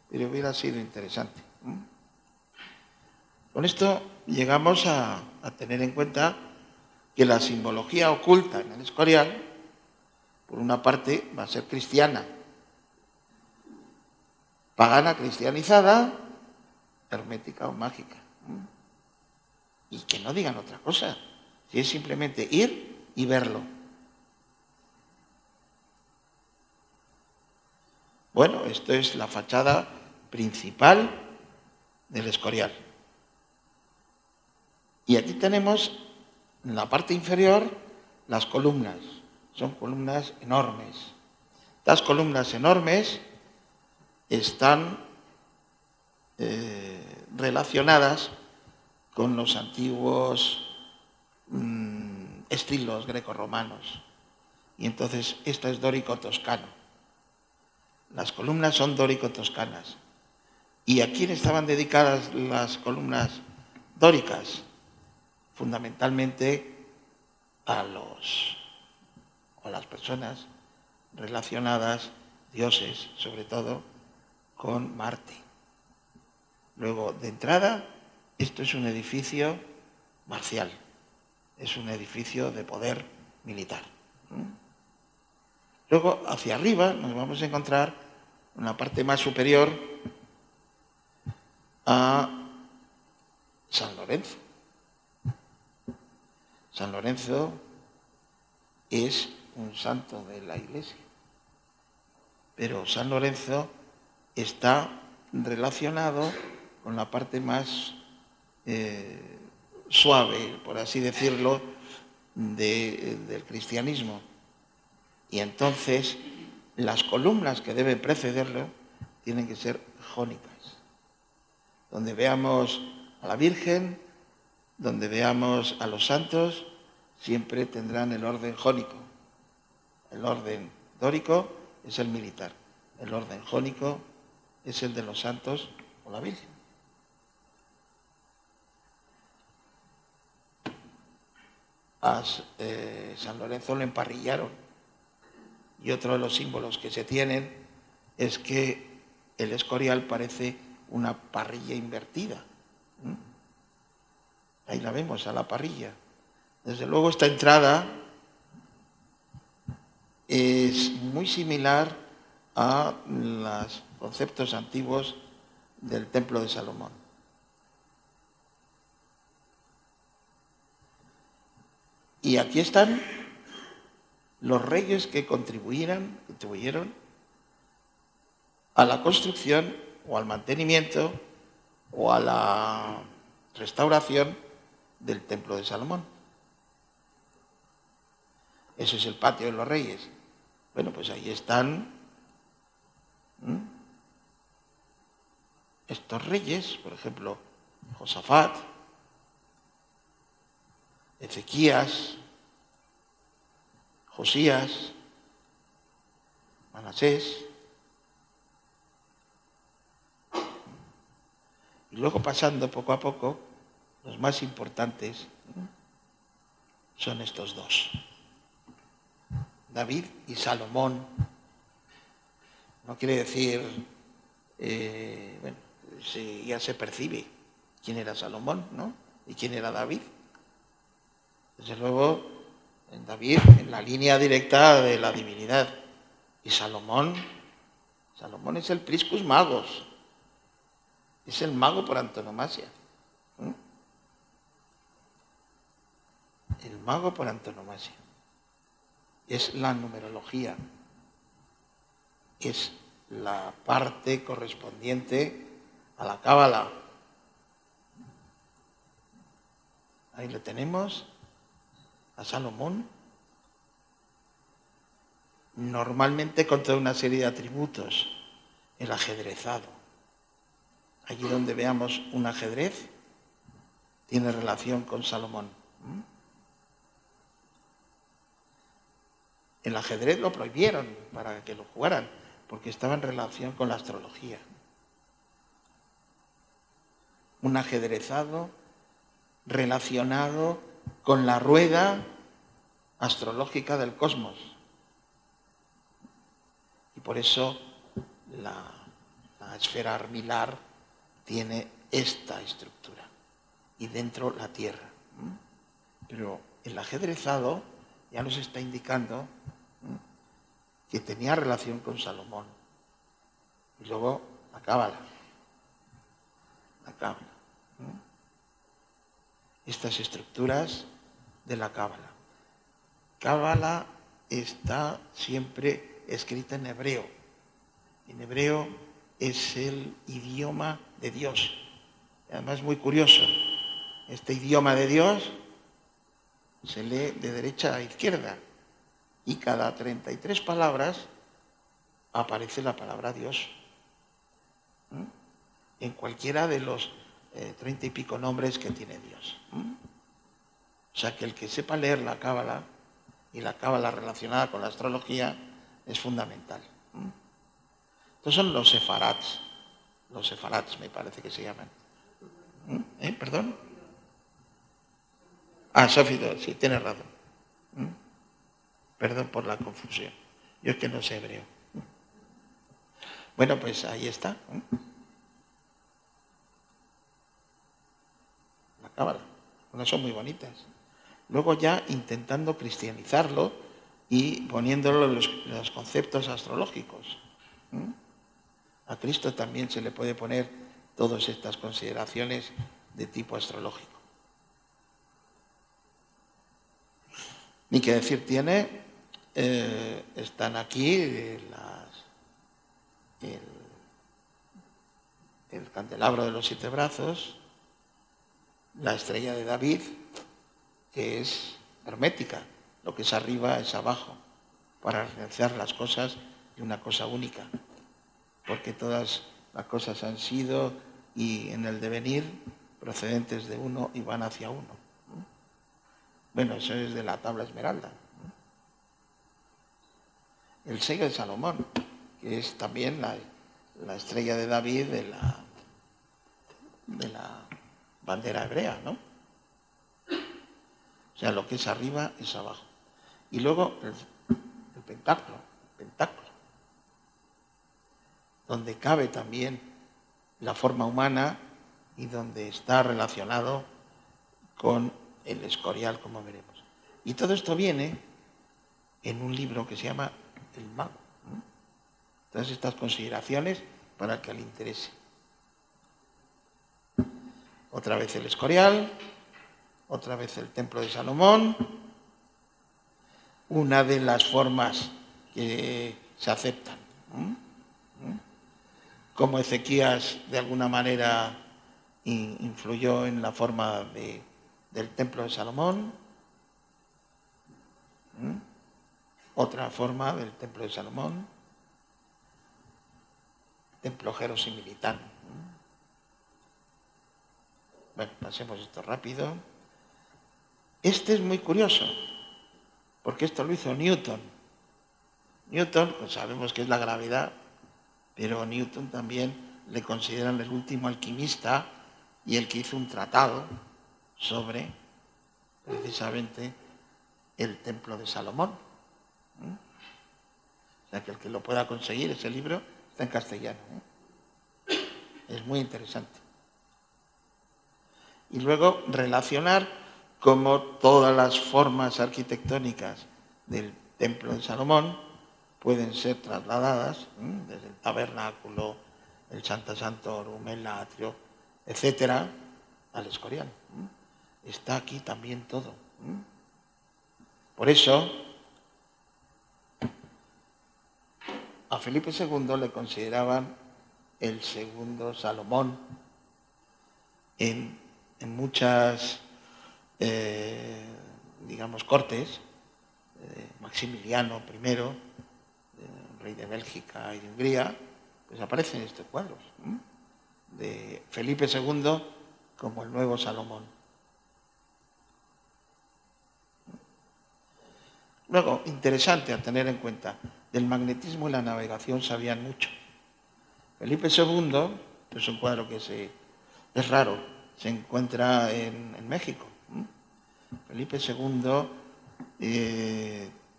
pero hubiera sido interesante. Con esto llegamos a tener en cuenta que la simbología oculta en el Escorial, por una parte, va a ser cristiana, pagana cristianizada, hermética o mágica. Y que no digan otra cosa, si es simplemente ir y verlo. Bueno, esto es la fachada principal del Escorial. Y aquí tenemos en la parte inferior las columnas. Son columnas enormes. Estas columnas enormes están relacionadas con los antiguos estilos grecorromanos. Y entonces esto es dórico-toscano. Las columnas son dórico-toscanas. ¿Y a quién estaban dedicadas las columnas dóricas? Fundamentalmente a las personas relacionadas, dioses, sobre todo, con Marte. Luego, de entrada, esto es un edificio marcial, es un edificio de poder militar. Luego, hacia arriba, nos vamos a encontrar una parte más superior a San Lorenzo. San Lorenzo es un santo de la Iglesia, pero San Lorenzo está relacionado con la parte más suave, por así decirlo, del cristianismo. Y entonces las columnas que deben precederlo tienen que ser jónicas, donde veamos a la Virgen, donde veamos a los santos, siempre tendrán el orden jónico. El orden dórico es el militar, el orden jónico es el de los santos o la Virgen. A San Lorenzo lo emparrillaron, y otro de los símbolos que se tienen es que el Escorial parece una parrilla invertida. Ahí la vemos, a la parrilla. Desde luego esta entrada es muy similar a los conceptos antiguos del Templo de Salomón. Y aquí están los reyes que contribuyeron a la construcción o al mantenimiento o a la restauración del Templo de Salomón. Ese es el patio de los reyes. Bueno, pues ahí están estos reyes, por ejemplo, Josafat, Ezequías, Josías, Manasés. Y luego pasando poco a poco, los más importantes son estos dos, David y Salomón. No quiere decir, bueno, ya se percibe quién era Salomón, ¿no? Y quién era David. Desde luego, en David, en la línea directa de la divinidad. Y Salomón es el Priscus Magos. Es el mago por antonomasia. El mago por antonomasia. Es la numerología. Es la parte correspondiente a la cábala. Ahí lo tenemos, a Salomón, normalmente con toda una serie de atributos, el ajedrezado. Allí donde veamos un ajedrez, tiene relación con Salomón. El ajedrez lo prohibieron para que lo jugaran, porque estaba en relación con la astrología. Un ajedrezado relacionado con la rueda astrológica del cosmos. Y por eso la esfera armilar tiene esta estructura y dentro la Tierra. Pero el ajedrezado ya nos está indicando que tenía relación con Salomón. Y luego la cábala. La cábala. Estas estructuras de la cábala. Cábala está siempre escrita en hebreo. En hebreo es el idioma de Dios. Además es muy curioso. Este idioma de Dios se lee de derecha a izquierda y cada 33 palabras aparece la palabra Dios. En cualquiera de los 30 y pico nombres que tiene Dios. O sea que el que sepa leer la cábala y la cábala relacionada con la astrología es fundamental. Estos son los sefarats. Los sefarats me parece que se llaman. ¿Perdón? Sófito, sí, tienes razón. Perdón por la confusión. Yo es que no sé hebreo. Bueno, pues ahí está. La cábala. Unas son muy bonitas. Luego ya intentando cristianizarlo y poniéndolo en los conceptos astrológicos. A Cristo también se le puede poner todas estas consideraciones de tipo astrológico. Ni que decir tiene, están aquí el candelabro de los 7 brazos, la estrella de David, que es hermética, lo que es arriba es abajo, para referenciar las cosas de una cosa única, porque todas las cosas han sido y en el devenir procedentes de uno y van hacia uno. Bueno, eso es de la tabla esmeralda. El sello de Salomón, que es también la estrella de David de la bandera hebrea, ¿no? O sea, lo que es arriba es abajo. Y luego el pentáculo, donde cabe también la forma humana y donde está relacionado con el Escorial, como veremos. Y todo esto viene en un libro que se llama El Mago. Todas estas consideraciones para el que le interese. Otra vez el Escorial, otra vez el Templo de Salomón, una de las formas que se aceptan. Como Ezequías de alguna manera influyó en la forma del Templo de Salomón, otra forma del Templo de Salomón, Templo Jerosimilitano. Bueno, pasemos esto rápido. Este es muy curioso, porque esto lo hizo Newton. Newton, pues sabemos que es la gravedad, pero Newton también le consideran el último alquimista y el que hizo un tratado sobre precisamente el Templo de Salomón. O sea que el que lo pueda conseguir, ese libro está en castellano. Es muy interesante. Y luego relacionar cómo todas las formas arquitectónicas del Templo de Salomón pueden ser trasladadas desde el tabernáculo, el Santa Santorum, el atrio, etcétera, al Escorial. Está aquí también todo. Por eso, a Felipe II le consideraban el segundo Salomón en muchas, digamos, cortes. Maximiliano I, rey de Bélgica y de Hungría, pues aparecen estos cuadros de Felipe II como el nuevo Salomón. Luego, interesante a tener en cuenta, del magnetismo y la navegación sabían mucho. Felipe II, es un cuadro que es raro, se encuentra en México. Felipe II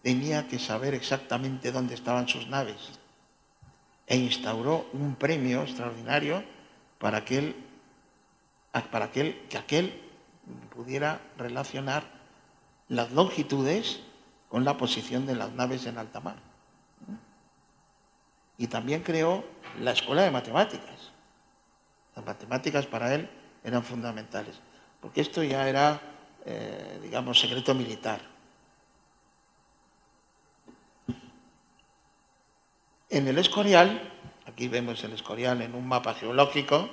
tenía que saber exactamente dónde estaban sus naves e instauró un premio extraordinario para que aquel pudiera relacionar las longitudes con la posición de las naves en alta mar. Y también creó la escuela de matemáticas. Las matemáticas para él eran fundamentales, porque esto ya era, digamos, secreto militar. En el Escorial, aquí vemos el Escorial en un mapa geológico,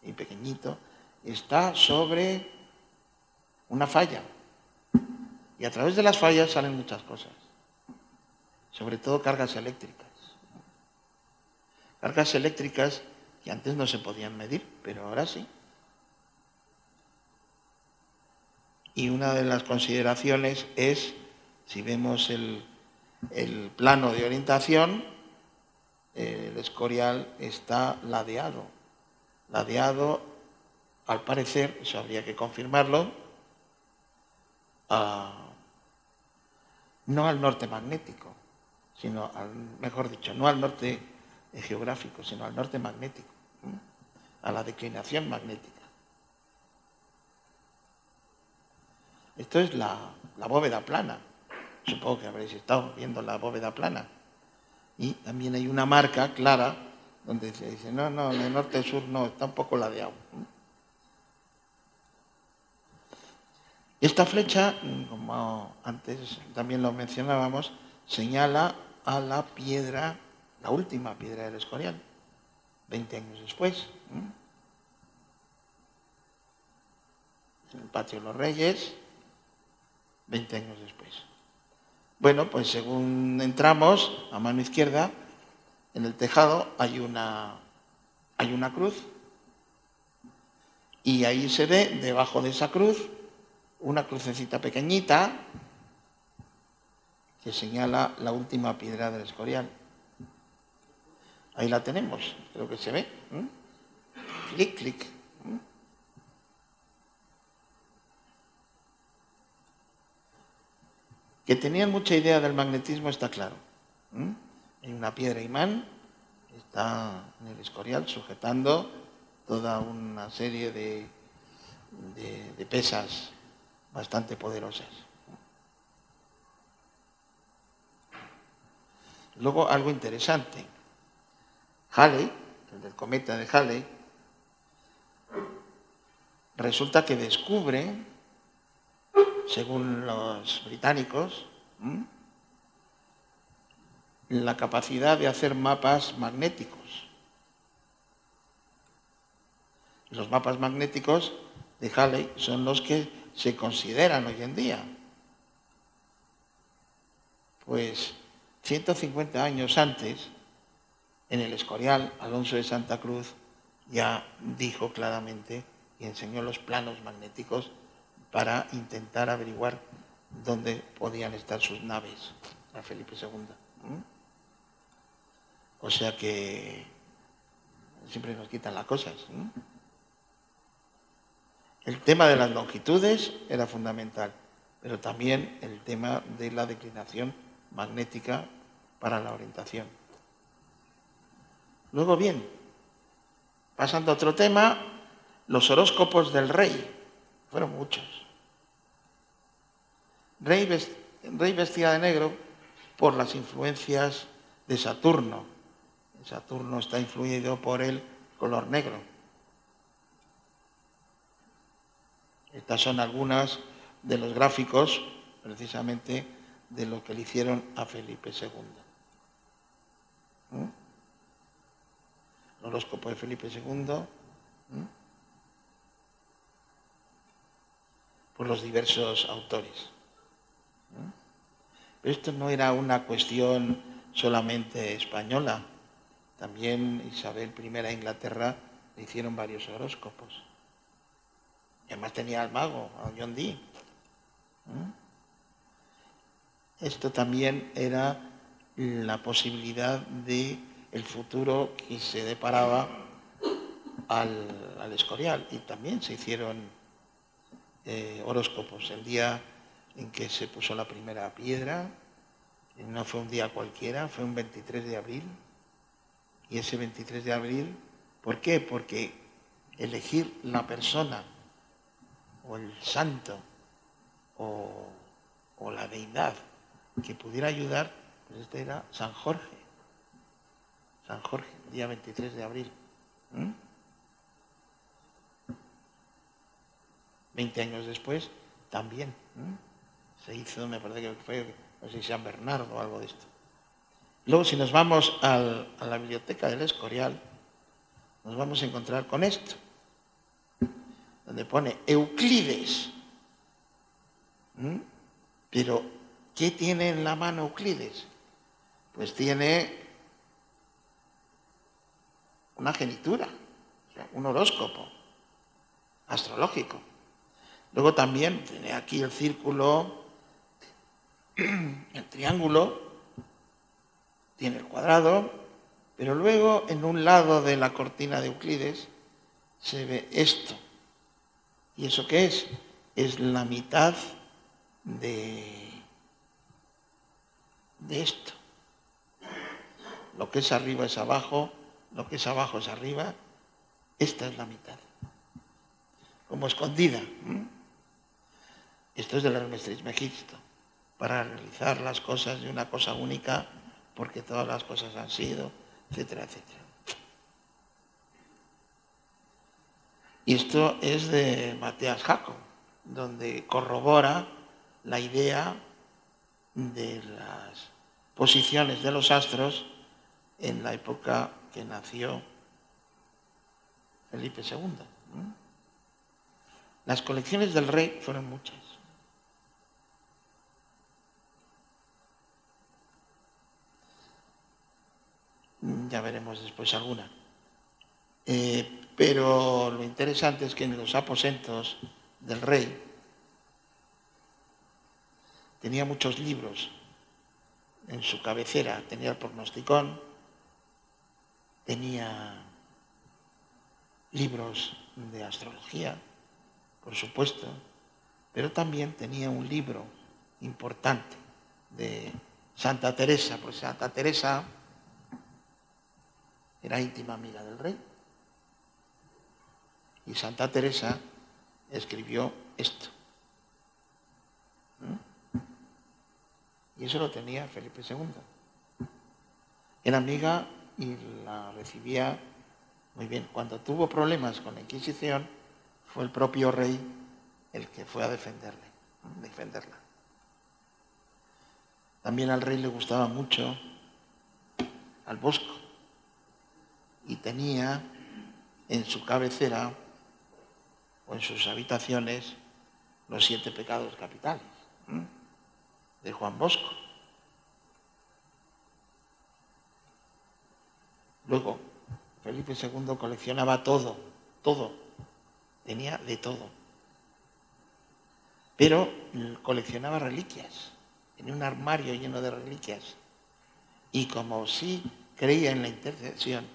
y pequeñito, está sobre una falla. Y a través de las fallas salen muchas cosas, sobre todo cargas eléctricas. Cargas eléctricas que antes no se podían medir, pero ahora sí. Y una de las consideraciones es, si vemos el plano de orientación, el Escorial está ladeado. Ladeado, al parecer, eso habría que confirmarlo, no al norte magnético, sino mejor dicho, no al norte geográfico, sino al norte magnético, a la declinación magnética. Esto es la bóveda plana. Supongo que habréis estado viendo la bóveda plana. Y también hay una marca clara donde se dice, no, de norte a sur no, está un poco ladeado. Esta flecha, como antes también lo mencionábamos, señala a la piedra, la última piedra del Escorial, 20 años después. En el Patio de los Reyes, 20 años después. Bueno, pues según entramos, a mano izquierda, en el tejado hay una cruz y ahí se ve, debajo de esa cruz, una crucecita pequeñita que señala la última piedra del Escorial. Ahí la tenemos, creo que se ve. Clic, clic. Que tenían mucha idea del magnetismo está claro. Hay una piedra imán, está en el Escorial sujetando toda una serie de pesas bastante poderosas. Luego algo interesante. Halley, el del cometa de Halley, resulta que descubre, según los británicos, la capacidad de hacer mapas magnéticos. Los mapas magnéticos de Halley son los que se consideran hoy en día. Pues 150 años antes, en el Escorial, Alonso de Santa Cruz ya dijo claramente y enseñó los planos magnéticos para intentar averiguar dónde podían estar sus naves a Felipe II. O sea que siempre nos quitan las cosas. El tema de las longitudes era fundamental, pero también el tema de la declinación magnética para la orientación. Luego, bien, pasando a otro tema, los horóscopos del rey. Fueron muchos. Rey vestida de negro por las influencias de Saturno. Saturno está influido por el color negro. Estas son algunas de los gráficos, precisamente, de lo que le hicieron a Felipe II. El horóscopo de Felipe II, por los diversos autores. Pero esto no era una cuestión solamente española. También Isabel I de Inglaterra le hicieron varios horóscopos. Y además tenía al mago, a John Dee. Esto también era la posibilidad de el futuro que se deparaba al Escorial. Y también se hicieron horóscopos. El día en que se puso la primera piedra, no fue un día cualquiera, fue un 23 de abril. Y ese 23 de abril, ¿por qué? Porque elegir la persona o el santo o la deidad que pudiera ayudar, pues este era San Jorge. San Jorge, día 23 de abril. 20 años después, también se hizo, me parece que fue, no sé si San Bernardo o algo de esto. Luego, si nos vamos a la biblioteca del Escorial, nos vamos a encontrar con esto, donde pone Euclides. Pero, ¿qué tiene en la mano Euclides? Pues tiene una genitura, o sea, un horóscopo astrológico. Luego también tiene aquí el círculo, el triángulo, tiene el cuadrado, pero luego en un lado de la cortina de Euclides se ve esto. ¿Y eso qué es? Es la mitad de esto. Lo que es arriba es abajo, lo que es abajo es arriba. Esta es la mitad. Como escondida. Esto es del Hermes Trismegisto, para realizar las cosas de una cosa única, porque todas las cosas han sido, etcétera, etcétera. Y esto es de Matías Jacob, donde corrobora la idea de las posiciones de los astros en la época que nació Felipe II. Las colecciones del rey fueron muchas. Ya veremos después alguna. Pero lo interesante es que en los aposentos del rey tenía muchos libros. En su cabecera tenía el pronosticón, tenía libros de astrología, por supuesto, pero también tenía un libro importante de Santa Teresa, pues Santa Teresa era íntima amiga del rey. Y Santa Teresa escribió esto. Y eso lo tenía Felipe II. Era amiga y la recibía muy bien. Cuando tuvo problemas con la Inquisición, fue el propio rey el que fue a defenderla. También al rey le gustaba mucho al Bosco. Y tenía en su cabecera o en sus habitaciones los 7 pecados capitales de Juan Bosco. Luego, Felipe II coleccionaba todo, tenía de todo. Pero coleccionaba reliquias, tenía un armario lleno de reliquias. Y como sí creía en la intercesión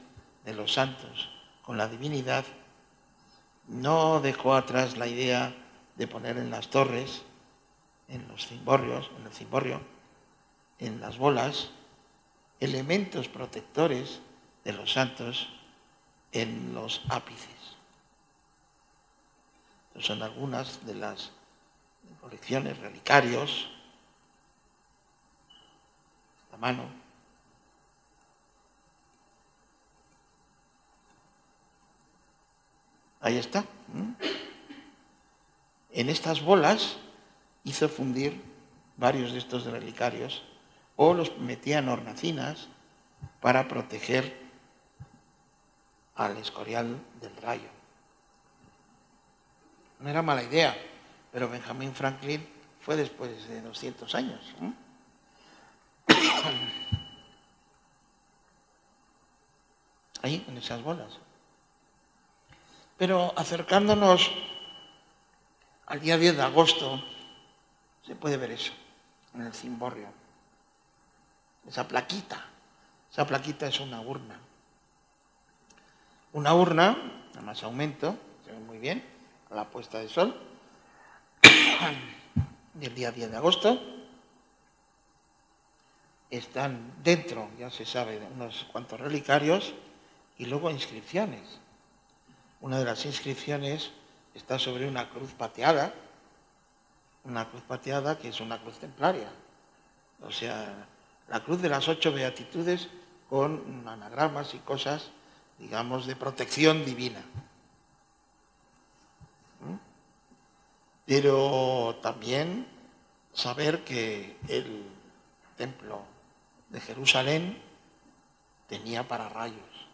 de los santos con la divinidad, no dejó atrás la idea de poner en las torres, en los cimborrios, en el cimborrio, en las bolas, elementos protectores de los santos en los ápices. Estas son algunas de las colecciones, relicarios, a mano. Ahí está. En estas bolas hizo fundir varios de estos relicarios o los metía en hornacinas para proteger al Escorial del rayo. No era mala idea, pero Benjamin Franklin fue después de 200 años. Ahí, en esas bolas. Pero acercándonos al día 10 de agosto, se puede ver eso, en el cimborrio. esa plaquita. Esa plaquita es una urna. Una urna, a más aumento, se ve muy bien, a la puesta de sol, del día 10 de agosto. Están dentro, ya se sabe, unos cuantos relicarios y luego inscripciones. Una de las inscripciones está sobre una cruz pateada que es una cruz templaria. O sea, la cruz de las 8 beatitudes con anagramas y cosas, digamos, de protección divina. Pero también saber que el templo de Jerusalén tenía pararrayos.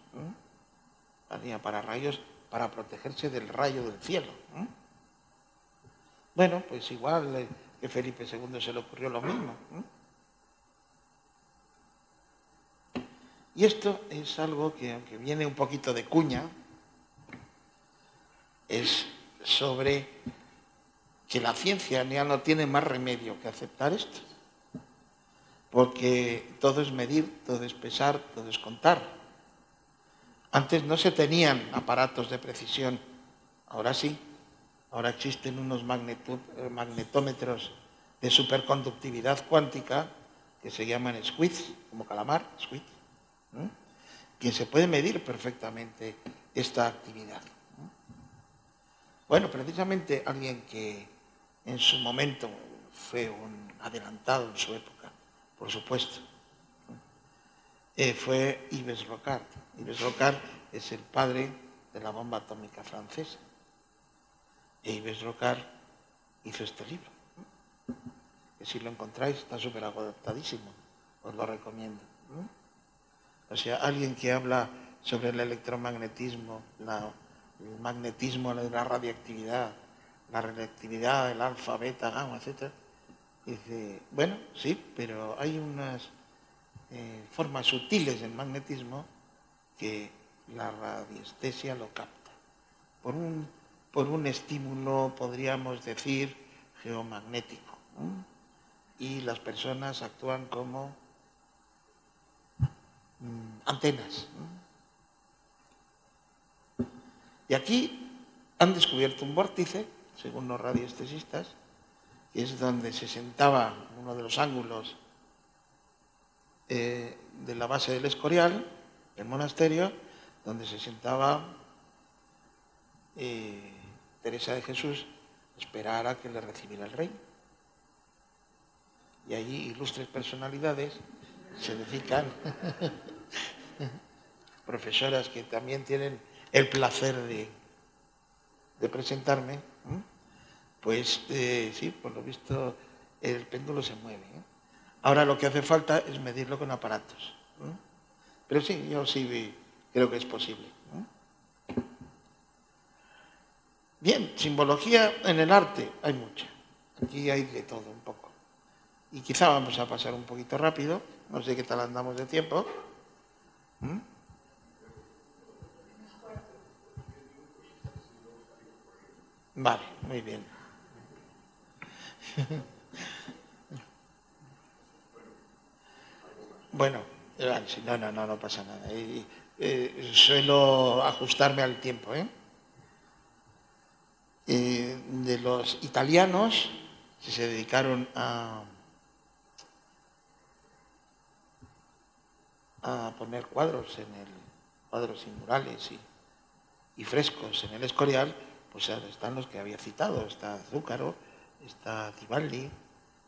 Tenía pararrayos para protegerse del rayo del cielo. Bueno, pues igual que Felipe II se le ocurrió lo mismo. Y esto es algo que, aunque viene un poquito de cuña, es sobre que la ciencia ya no tiene más remedio que aceptar esto. Porque todo es medir, todo es pesar, todo es contar. Antes no se tenían aparatos de precisión, ahora sí. Ahora existen unos magnetómetros de superconductividad cuántica que se llaman squids, como calamar, squid, que se puede medir perfectamente esta actividad. Bueno, precisamente alguien que en su momento fue un adelantado en su época, por supuesto, fue Yves Rocard. Yves Rocard es el padre de la bomba atómica francesa. E Yves Rocard hizo este libro, que si lo encontráis está súper agotadísimo, os lo recomiendo. O sea, alguien que habla sobre el electromagnetismo, el magnetismo de la radiactividad, la radioactividad, el alfa, beta, gamma, etc. Dice, bueno, sí, pero hay unas formas sutiles del magnetismo que la radiestesia lo capta. Por un estímulo, podríamos decir, geomagnético. Y las personas actúan como antenas. Y aquí han descubierto un vórtice, según los radiestesistas, que es donde se sentaba uno de los ángulos de la base del Escorial, el monasterio, donde se sentaba Teresa de Jesús, esperar a que le recibiera el rey. Y allí ilustres personalidades se dedican, profesoras que también tienen el placer de presentarme, pues sí, por lo visto el péndulo se mueve. Ahora lo que hace falta es medirlo con aparatos. Pero sí, yo sí creo que es posible. Bien, simbología en el arte hay mucha. Aquí hay de todo un poco. Y quizá vamos a pasar un poquito rápido. No sé qué tal andamos de tiempo. Vale, muy bien. Bueno, no pasa nada. Suelo ajustarme al tiempo. De los italianos que se dedicaron a poner cuadros y murales y frescos en el Escorial, pues están los que había citado, está Zúcaro, está Tibaldi,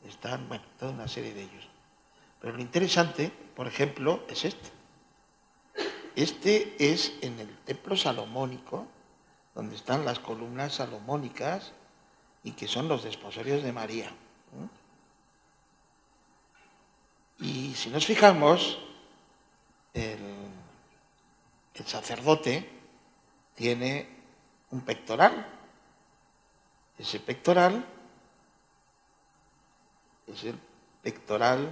están, bueno, toda una serie de ellos. Pero lo interesante, por ejemplo, es este. Este es en el templo salomónico, donde están las columnas salomónicas y que son los desposorios de María. Y si nos fijamos, el sacerdote tiene un pectoral. Ese pectoral es el pectoral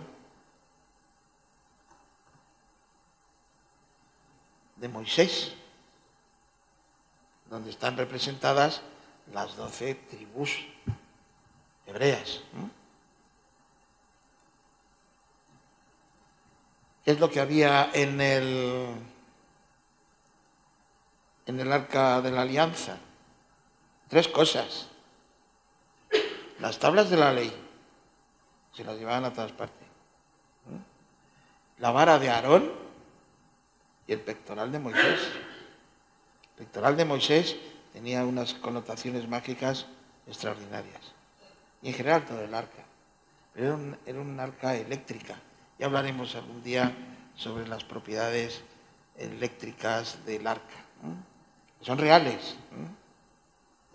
de Moisés, donde están representadas las 12 tribus hebreas. ¿Qué es lo que había en el Arca de la Alianza? 3 cosas. Las tablas de la ley, se las llevaban a todas partes. La vara de Aarón y el pectoral de Moisés. El pectoral de Moisés tenía unas connotaciones mágicas extraordinarias. Y en general todo el arca. Pero era un arca eléctrica. Ya hablaremos algún día sobre las propiedades eléctricas del arca. Son reales.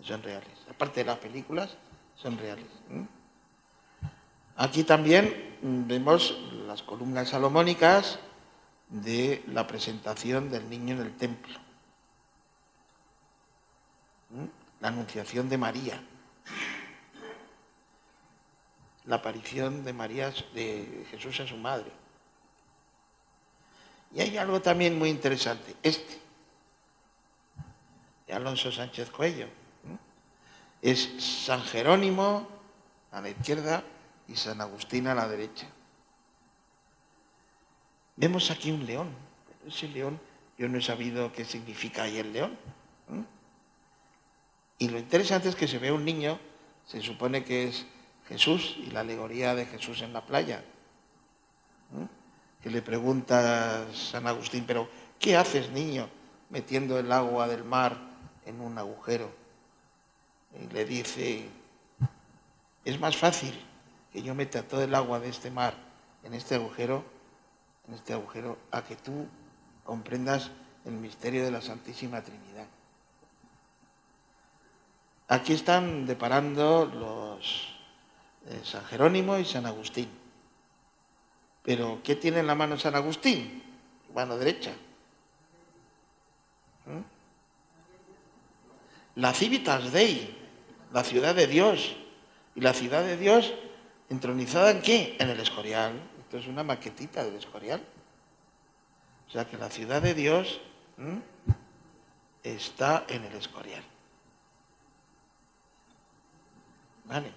Son reales. Aparte de las películas, son reales. Aquí también vemos las columnas salomónicas de la presentación del niño en el templo. La anunciación de María. La aparición de Jesús a su madre. Y hay algo también muy interesante, de Alonso Sánchez Coello. Es San Jerónimo a la izquierda y San Agustín a la derecha. Vemos aquí un león. Ese león, yo no he sabido qué significa ahí el león. Y lo interesante es que se ve un niño, se supone que es Jesús y la alegoría de Jesús en la playa. Que le pregunta San Agustín, pero ¿qué haces, niño, metiendo el agua del mar en un agujero? Y le dice, es más fácil que yo meta todo el agua de este mar en este agujero, a que tú comprendas el misterio de la Santísima Trinidad. Aquí están deparando los San Jerónimo y San Agustín. Pero ¿qué tiene en la mano San Agustín? Mano derecha. La Civitas Dei, la ciudad de Dios. Y la ciudad de Dios, entronizada ¿en qué? En el Escorial. Esto es una maquetita del Escorial. O sea que la ciudad de Dios está en el Escorial. ¿Vale?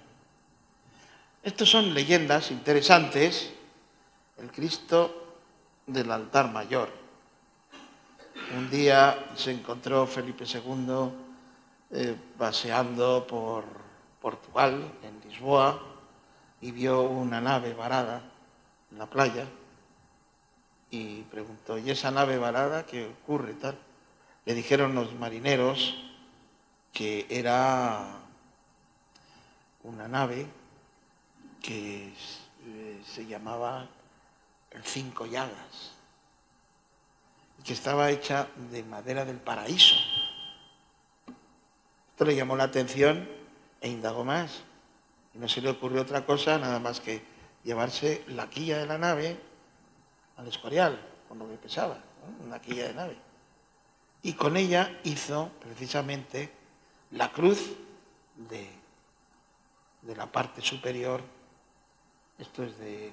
Estos son leyendas interesantes. El Cristo del altar mayor. Un día se encontró Felipe II paseando por Portugal, en Lisboa, y vio una nave varada en la playa y preguntó, ¿y esa nave varada qué ocurre tal? Le dijeron los marineros que era una nave que se llamaba el 5 Llagas y que estaba hecha de madera del paraíso. Esto le llamó la atención e indagó más. Y no se le ocurrió otra cosa nada más que llevarse la quilla de la nave al Escorial, con lo que pesaba, ¿no? Una quilla de nave. Y con ella hizo precisamente la cruz de la parte superior. Esto es de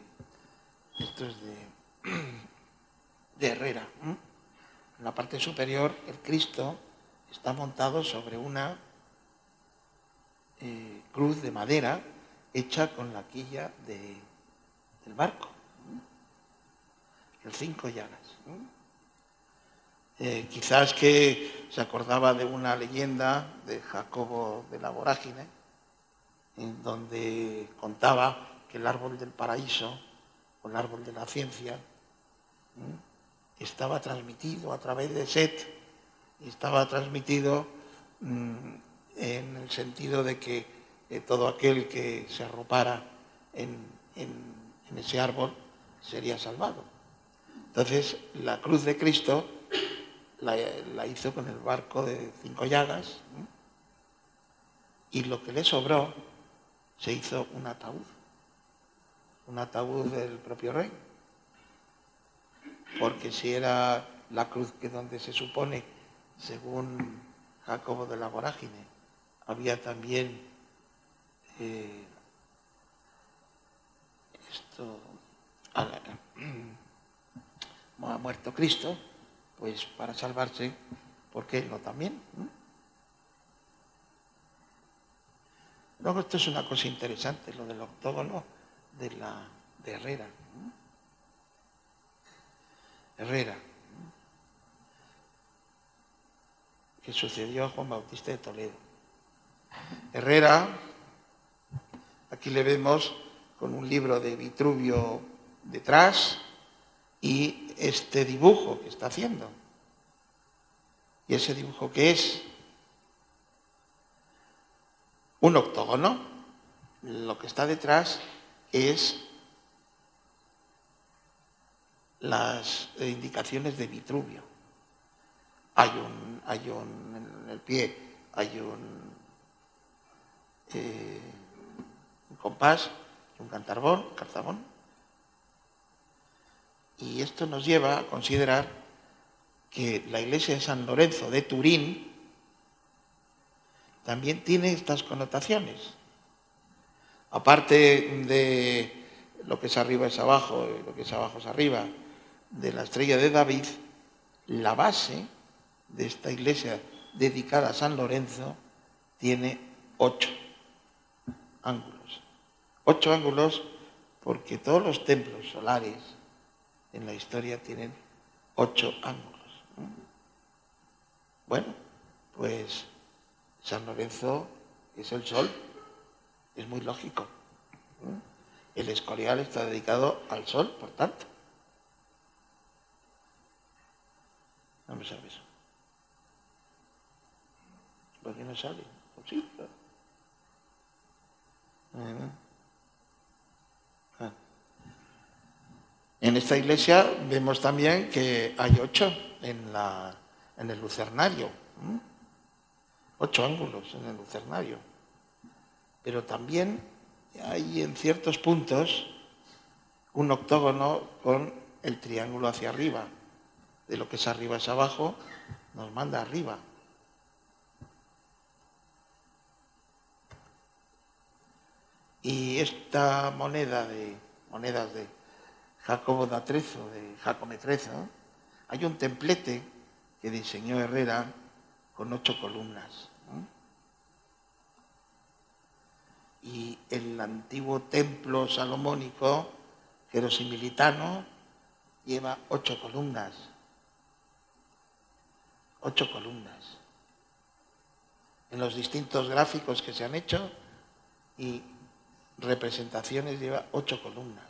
Herrera. En la parte superior el Cristo está montado sobre una cruz de madera hecha con la quilla del barco. El 5 Llagas. Quizás que se acordaba de una leyenda de Jacobo de la Vorágine, en donde contaba que el árbol del paraíso, o el árbol de la ciencia, estaba transmitido a través de Set, y estaba transmitido en el sentido de que todo aquel que se arropara en ese árbol sería salvado. Entonces, la cruz de Cristo la hizo con el barco de 5 llagas, y lo que le sobró se hizo un ataúd del propio rey. Porque si era la cruz que donde se supone, según Jacobo de la Vorágine, había también ha muerto Cristo, pues para salvarse, ¿por qué no también? Luego esto es una cosa interesante, lo del octógono de Herrera. Herrera, que sucedió a Juan Bautista de Toledo. Herrera, aquí le vemos con un libro de Vitruvio detrás y este dibujo que está haciendo. ¿Y ese dibujo qué es? Un octógono. Lo que está detrás es las indicaciones de Vitruvio. En el pie hay un compás, un carzabón, y esto nos lleva a considerar que la iglesia de San Lorenzo de Turín también tiene estas connotaciones. Aparte de lo que es arriba es abajo y lo que es abajo es arriba, de la estrella de David, la base de esta iglesia dedicada a San Lorenzo tiene 8 ángulos. 8 ángulos porque todos los templos solares en la historia tienen 8 ángulos. Bueno, pues San Lorenzo es el sol, es muy lógico. El Escorial está dedicado al sol, por tanto. Vamos a ver eso. ¿Por qué no sale? Pues sí, claro. En esta iglesia vemos también que hay 8 en el lucernario. 8 ángulos en el lucernario. Pero también hay en ciertos puntos un octógono con el triángulo hacia arriba. De lo que es arriba es abajo, nos manda arriba. Y esta monedas de Jacobo da Trezo, de Jacome Trezo, hay un templete que diseñó Herrera con 8 columnas. Y el antiguo templo salomónico, jerosimilitano, lleva 8 columnas. 8 columnas. En los distintos gráficos que se han hecho y representaciones lleva 8 columnas.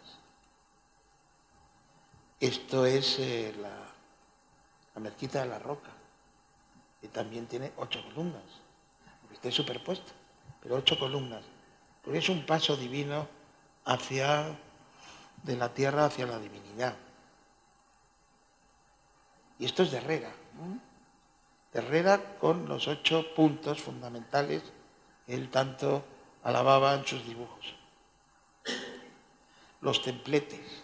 Esto es la mezquita de la Roca, que también tiene 8 columnas, porque está superpuesto, pero 8 columnas, porque es un paso divino de la tierra hacia la divinidad. Y esto es de Herrera, de Herrera con los 8 puntos fundamentales que él tanto alababa en sus dibujos. Los templetes.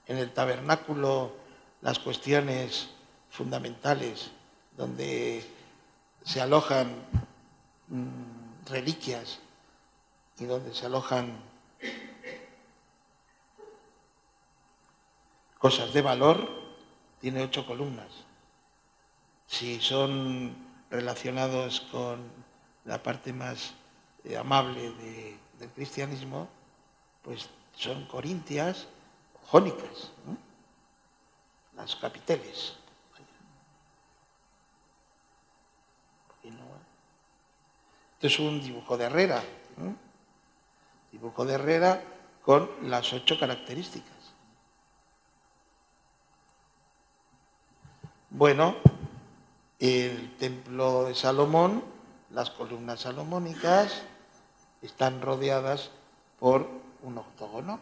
En el tabernáculo, las cuestiones fundamentales donde se alojan reliquias y donde se alojan cosas de valor, tiene 8 columnas. Si son relacionados con la parte más amable del cristianismo, pues son corintias, jónicas, las capiteles. Esto es un dibujo de Herrera, dibujo de Herrera con las 8 características. Bueno, el templo de Salomón, las columnas salomónicas están rodeadas por un octógono.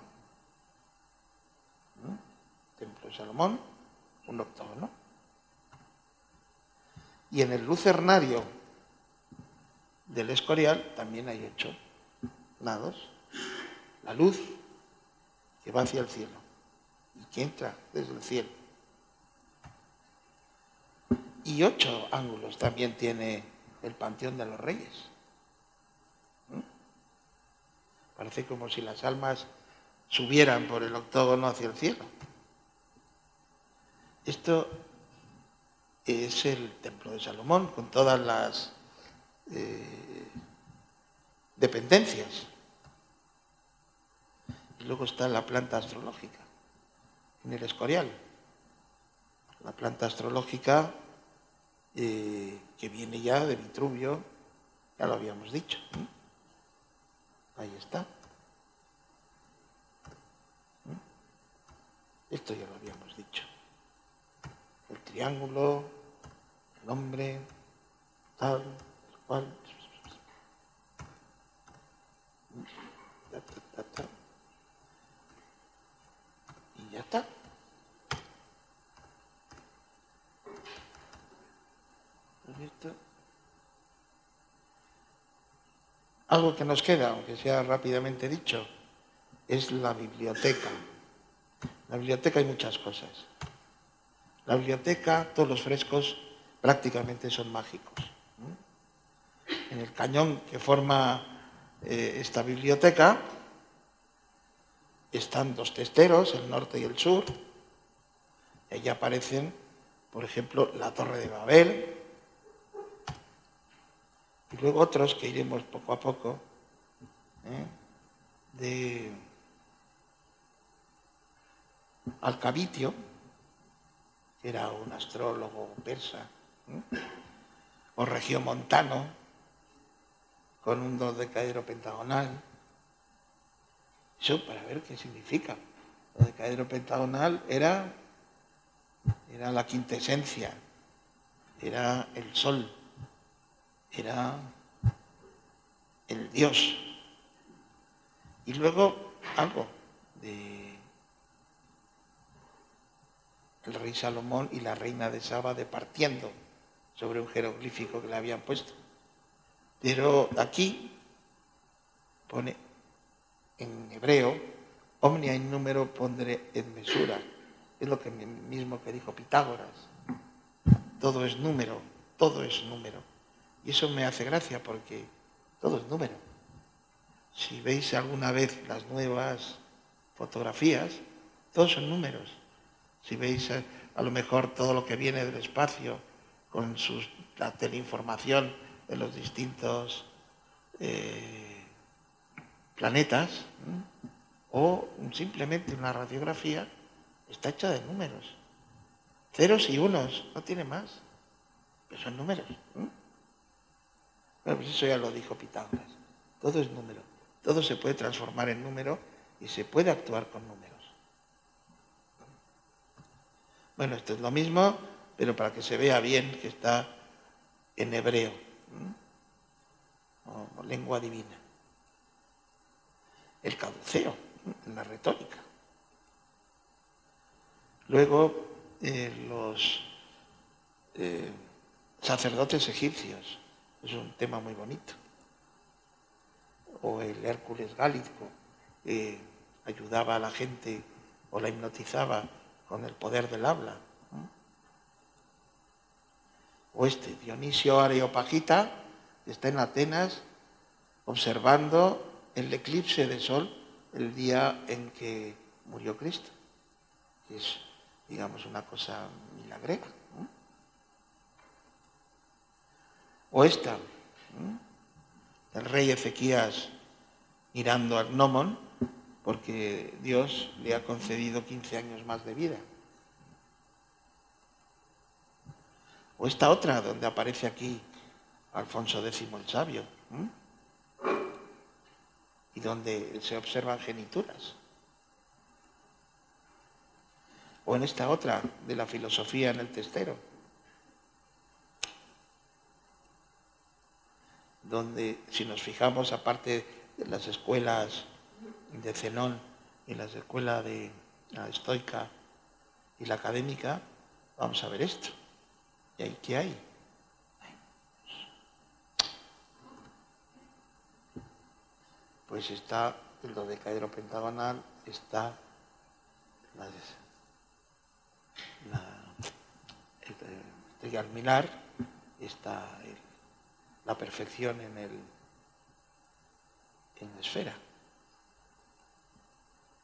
Templo de Salomón, un octógono. Y en el lucernario del Escorial también hay 8 lados. La luz que va hacia el cielo y que entra desde el cielo. Y 8 ángulos también tiene el Panteón de los Reyes. Parece como si las almas subieran por el octógono hacia el cielo. Esto es el templo de Salomón, con todas las dependencias. Y luego está la planta astrológica, en el Escorial, la planta astrológica que viene ya de Vitruvio, ya lo habíamos dicho. Ahí está. Esto ya lo habíamos dicho. El triángulo, el hombre, tal, cual. Y ya está. Algo que nos queda, aunque sea rápidamente dicho, es la biblioteca. En la biblioteca hay muchas cosas. La biblioteca, todos los frescos prácticamente son mágicos. En el cañón que forma esta biblioteca están dos testeros, el norte y el sur. Y allí aparecen, por ejemplo, la Torre de Babel. Y luego otros que iremos poco a poco, de Alcabitio, que era un astrólogo persa, o Regiomontano, con un dodecaedro pentagonal. Eso para ver qué significa. El dodecaedro pentagonal era la quintesencia, era el sol, era el Dios. Y luego algo de el rey Salomón y la reina de Saba departiendo sobre un jeroglífico que le habían puesto. Pero aquí pone en hebreo, omnia in numero pondere et mesura. Es lo que mismo que dijo Pitágoras. Todo es número, todo es número. Y eso me hace gracia porque todo es número. Si veis alguna vez las nuevas fotografías, todos son números. Si veis a lo mejor todo lo que viene del espacio con la teleinformación de los distintos planetas, o simplemente una radiografía, está hecha de números. Ceros y unos, no tiene más, pero son números. Bueno, pues eso ya lo dijo Pitágoras. Todo es número. Todo se puede transformar en número y se puede actuar con números. Bueno, esto es lo mismo, pero para que se vea bien que está en hebreo, o lengua divina. El caduceo, en la retórica. Luego, los sacerdotes egipcios, es un tema muy bonito. O el Hércules gálico, ayudaba a la gente o la hipnotizaba con el poder del habla. O Dionisio Areopagita, que está en Atenas observando el eclipse de sol el día en que murió Cristo. Que es, digamos, una cosa milagrera. O el rey Ezequías mirando al gnomon, porque Dios le ha concedido 15 años más de vida. O esta otra, donde aparece aquí Alfonso X el Sabio, y donde se observan genituras. O en esta otra, de la filosofía en el testero, donde, si nos fijamos, aparte de las escuelas de Zenón y las escuelas de la estoica y la académica, vamos a ver esto. ¿Y ahí qué hay? Pues está el dodecaedro pentagonal, está el trialminar, está la perfección en la esfera.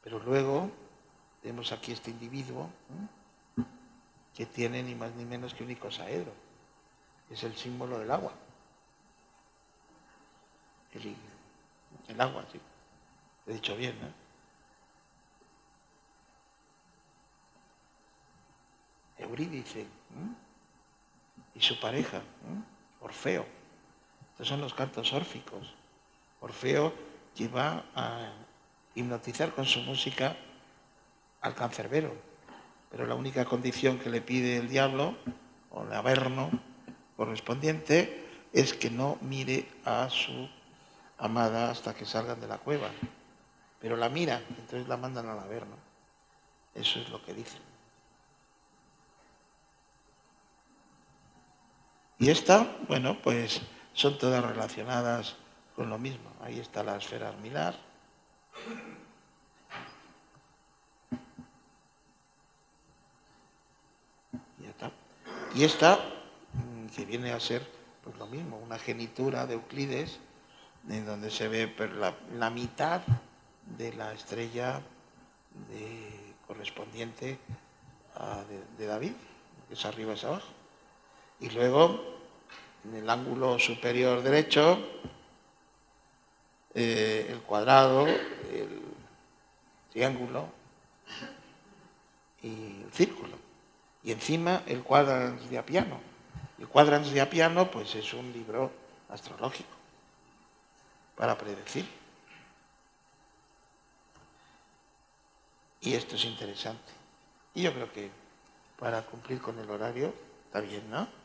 Pero luego tenemos aquí este individuo que tiene ni más ni menos que un icosaedro. Es el símbolo del agua. El agua, sí. He dicho bien, ¿no? Eurídice y su pareja, Orfeo. Estos son los cantos órficos. Orfeo lleva a hipnotizar con su música al cancerbero, pero la única condición que le pide el diablo, o el averno correspondiente, es que no mire a su amada hasta que salgan de la cueva. Pero la mira, entonces la mandan al averno. Eso es lo que dicen. Y esta, bueno, pues son todas relacionadas con lo mismo. Ahí está la esfera armilar. Y ya está. Y esta, que viene a ser pues lo mismo, una genitura de Euclides, en donde se ve la mitad de la estrella correspondiente de David, que es arriba, es abajo. Y luego, en el ángulo superior derecho, el cuadrado, el triángulo y el círculo. Y encima el Quadrans de Appiano. El Quadrans de Appiano pues es un libro astrológico para predecir. Y esto es interesante. Y yo creo que para cumplir con el horario está bien, ¿no?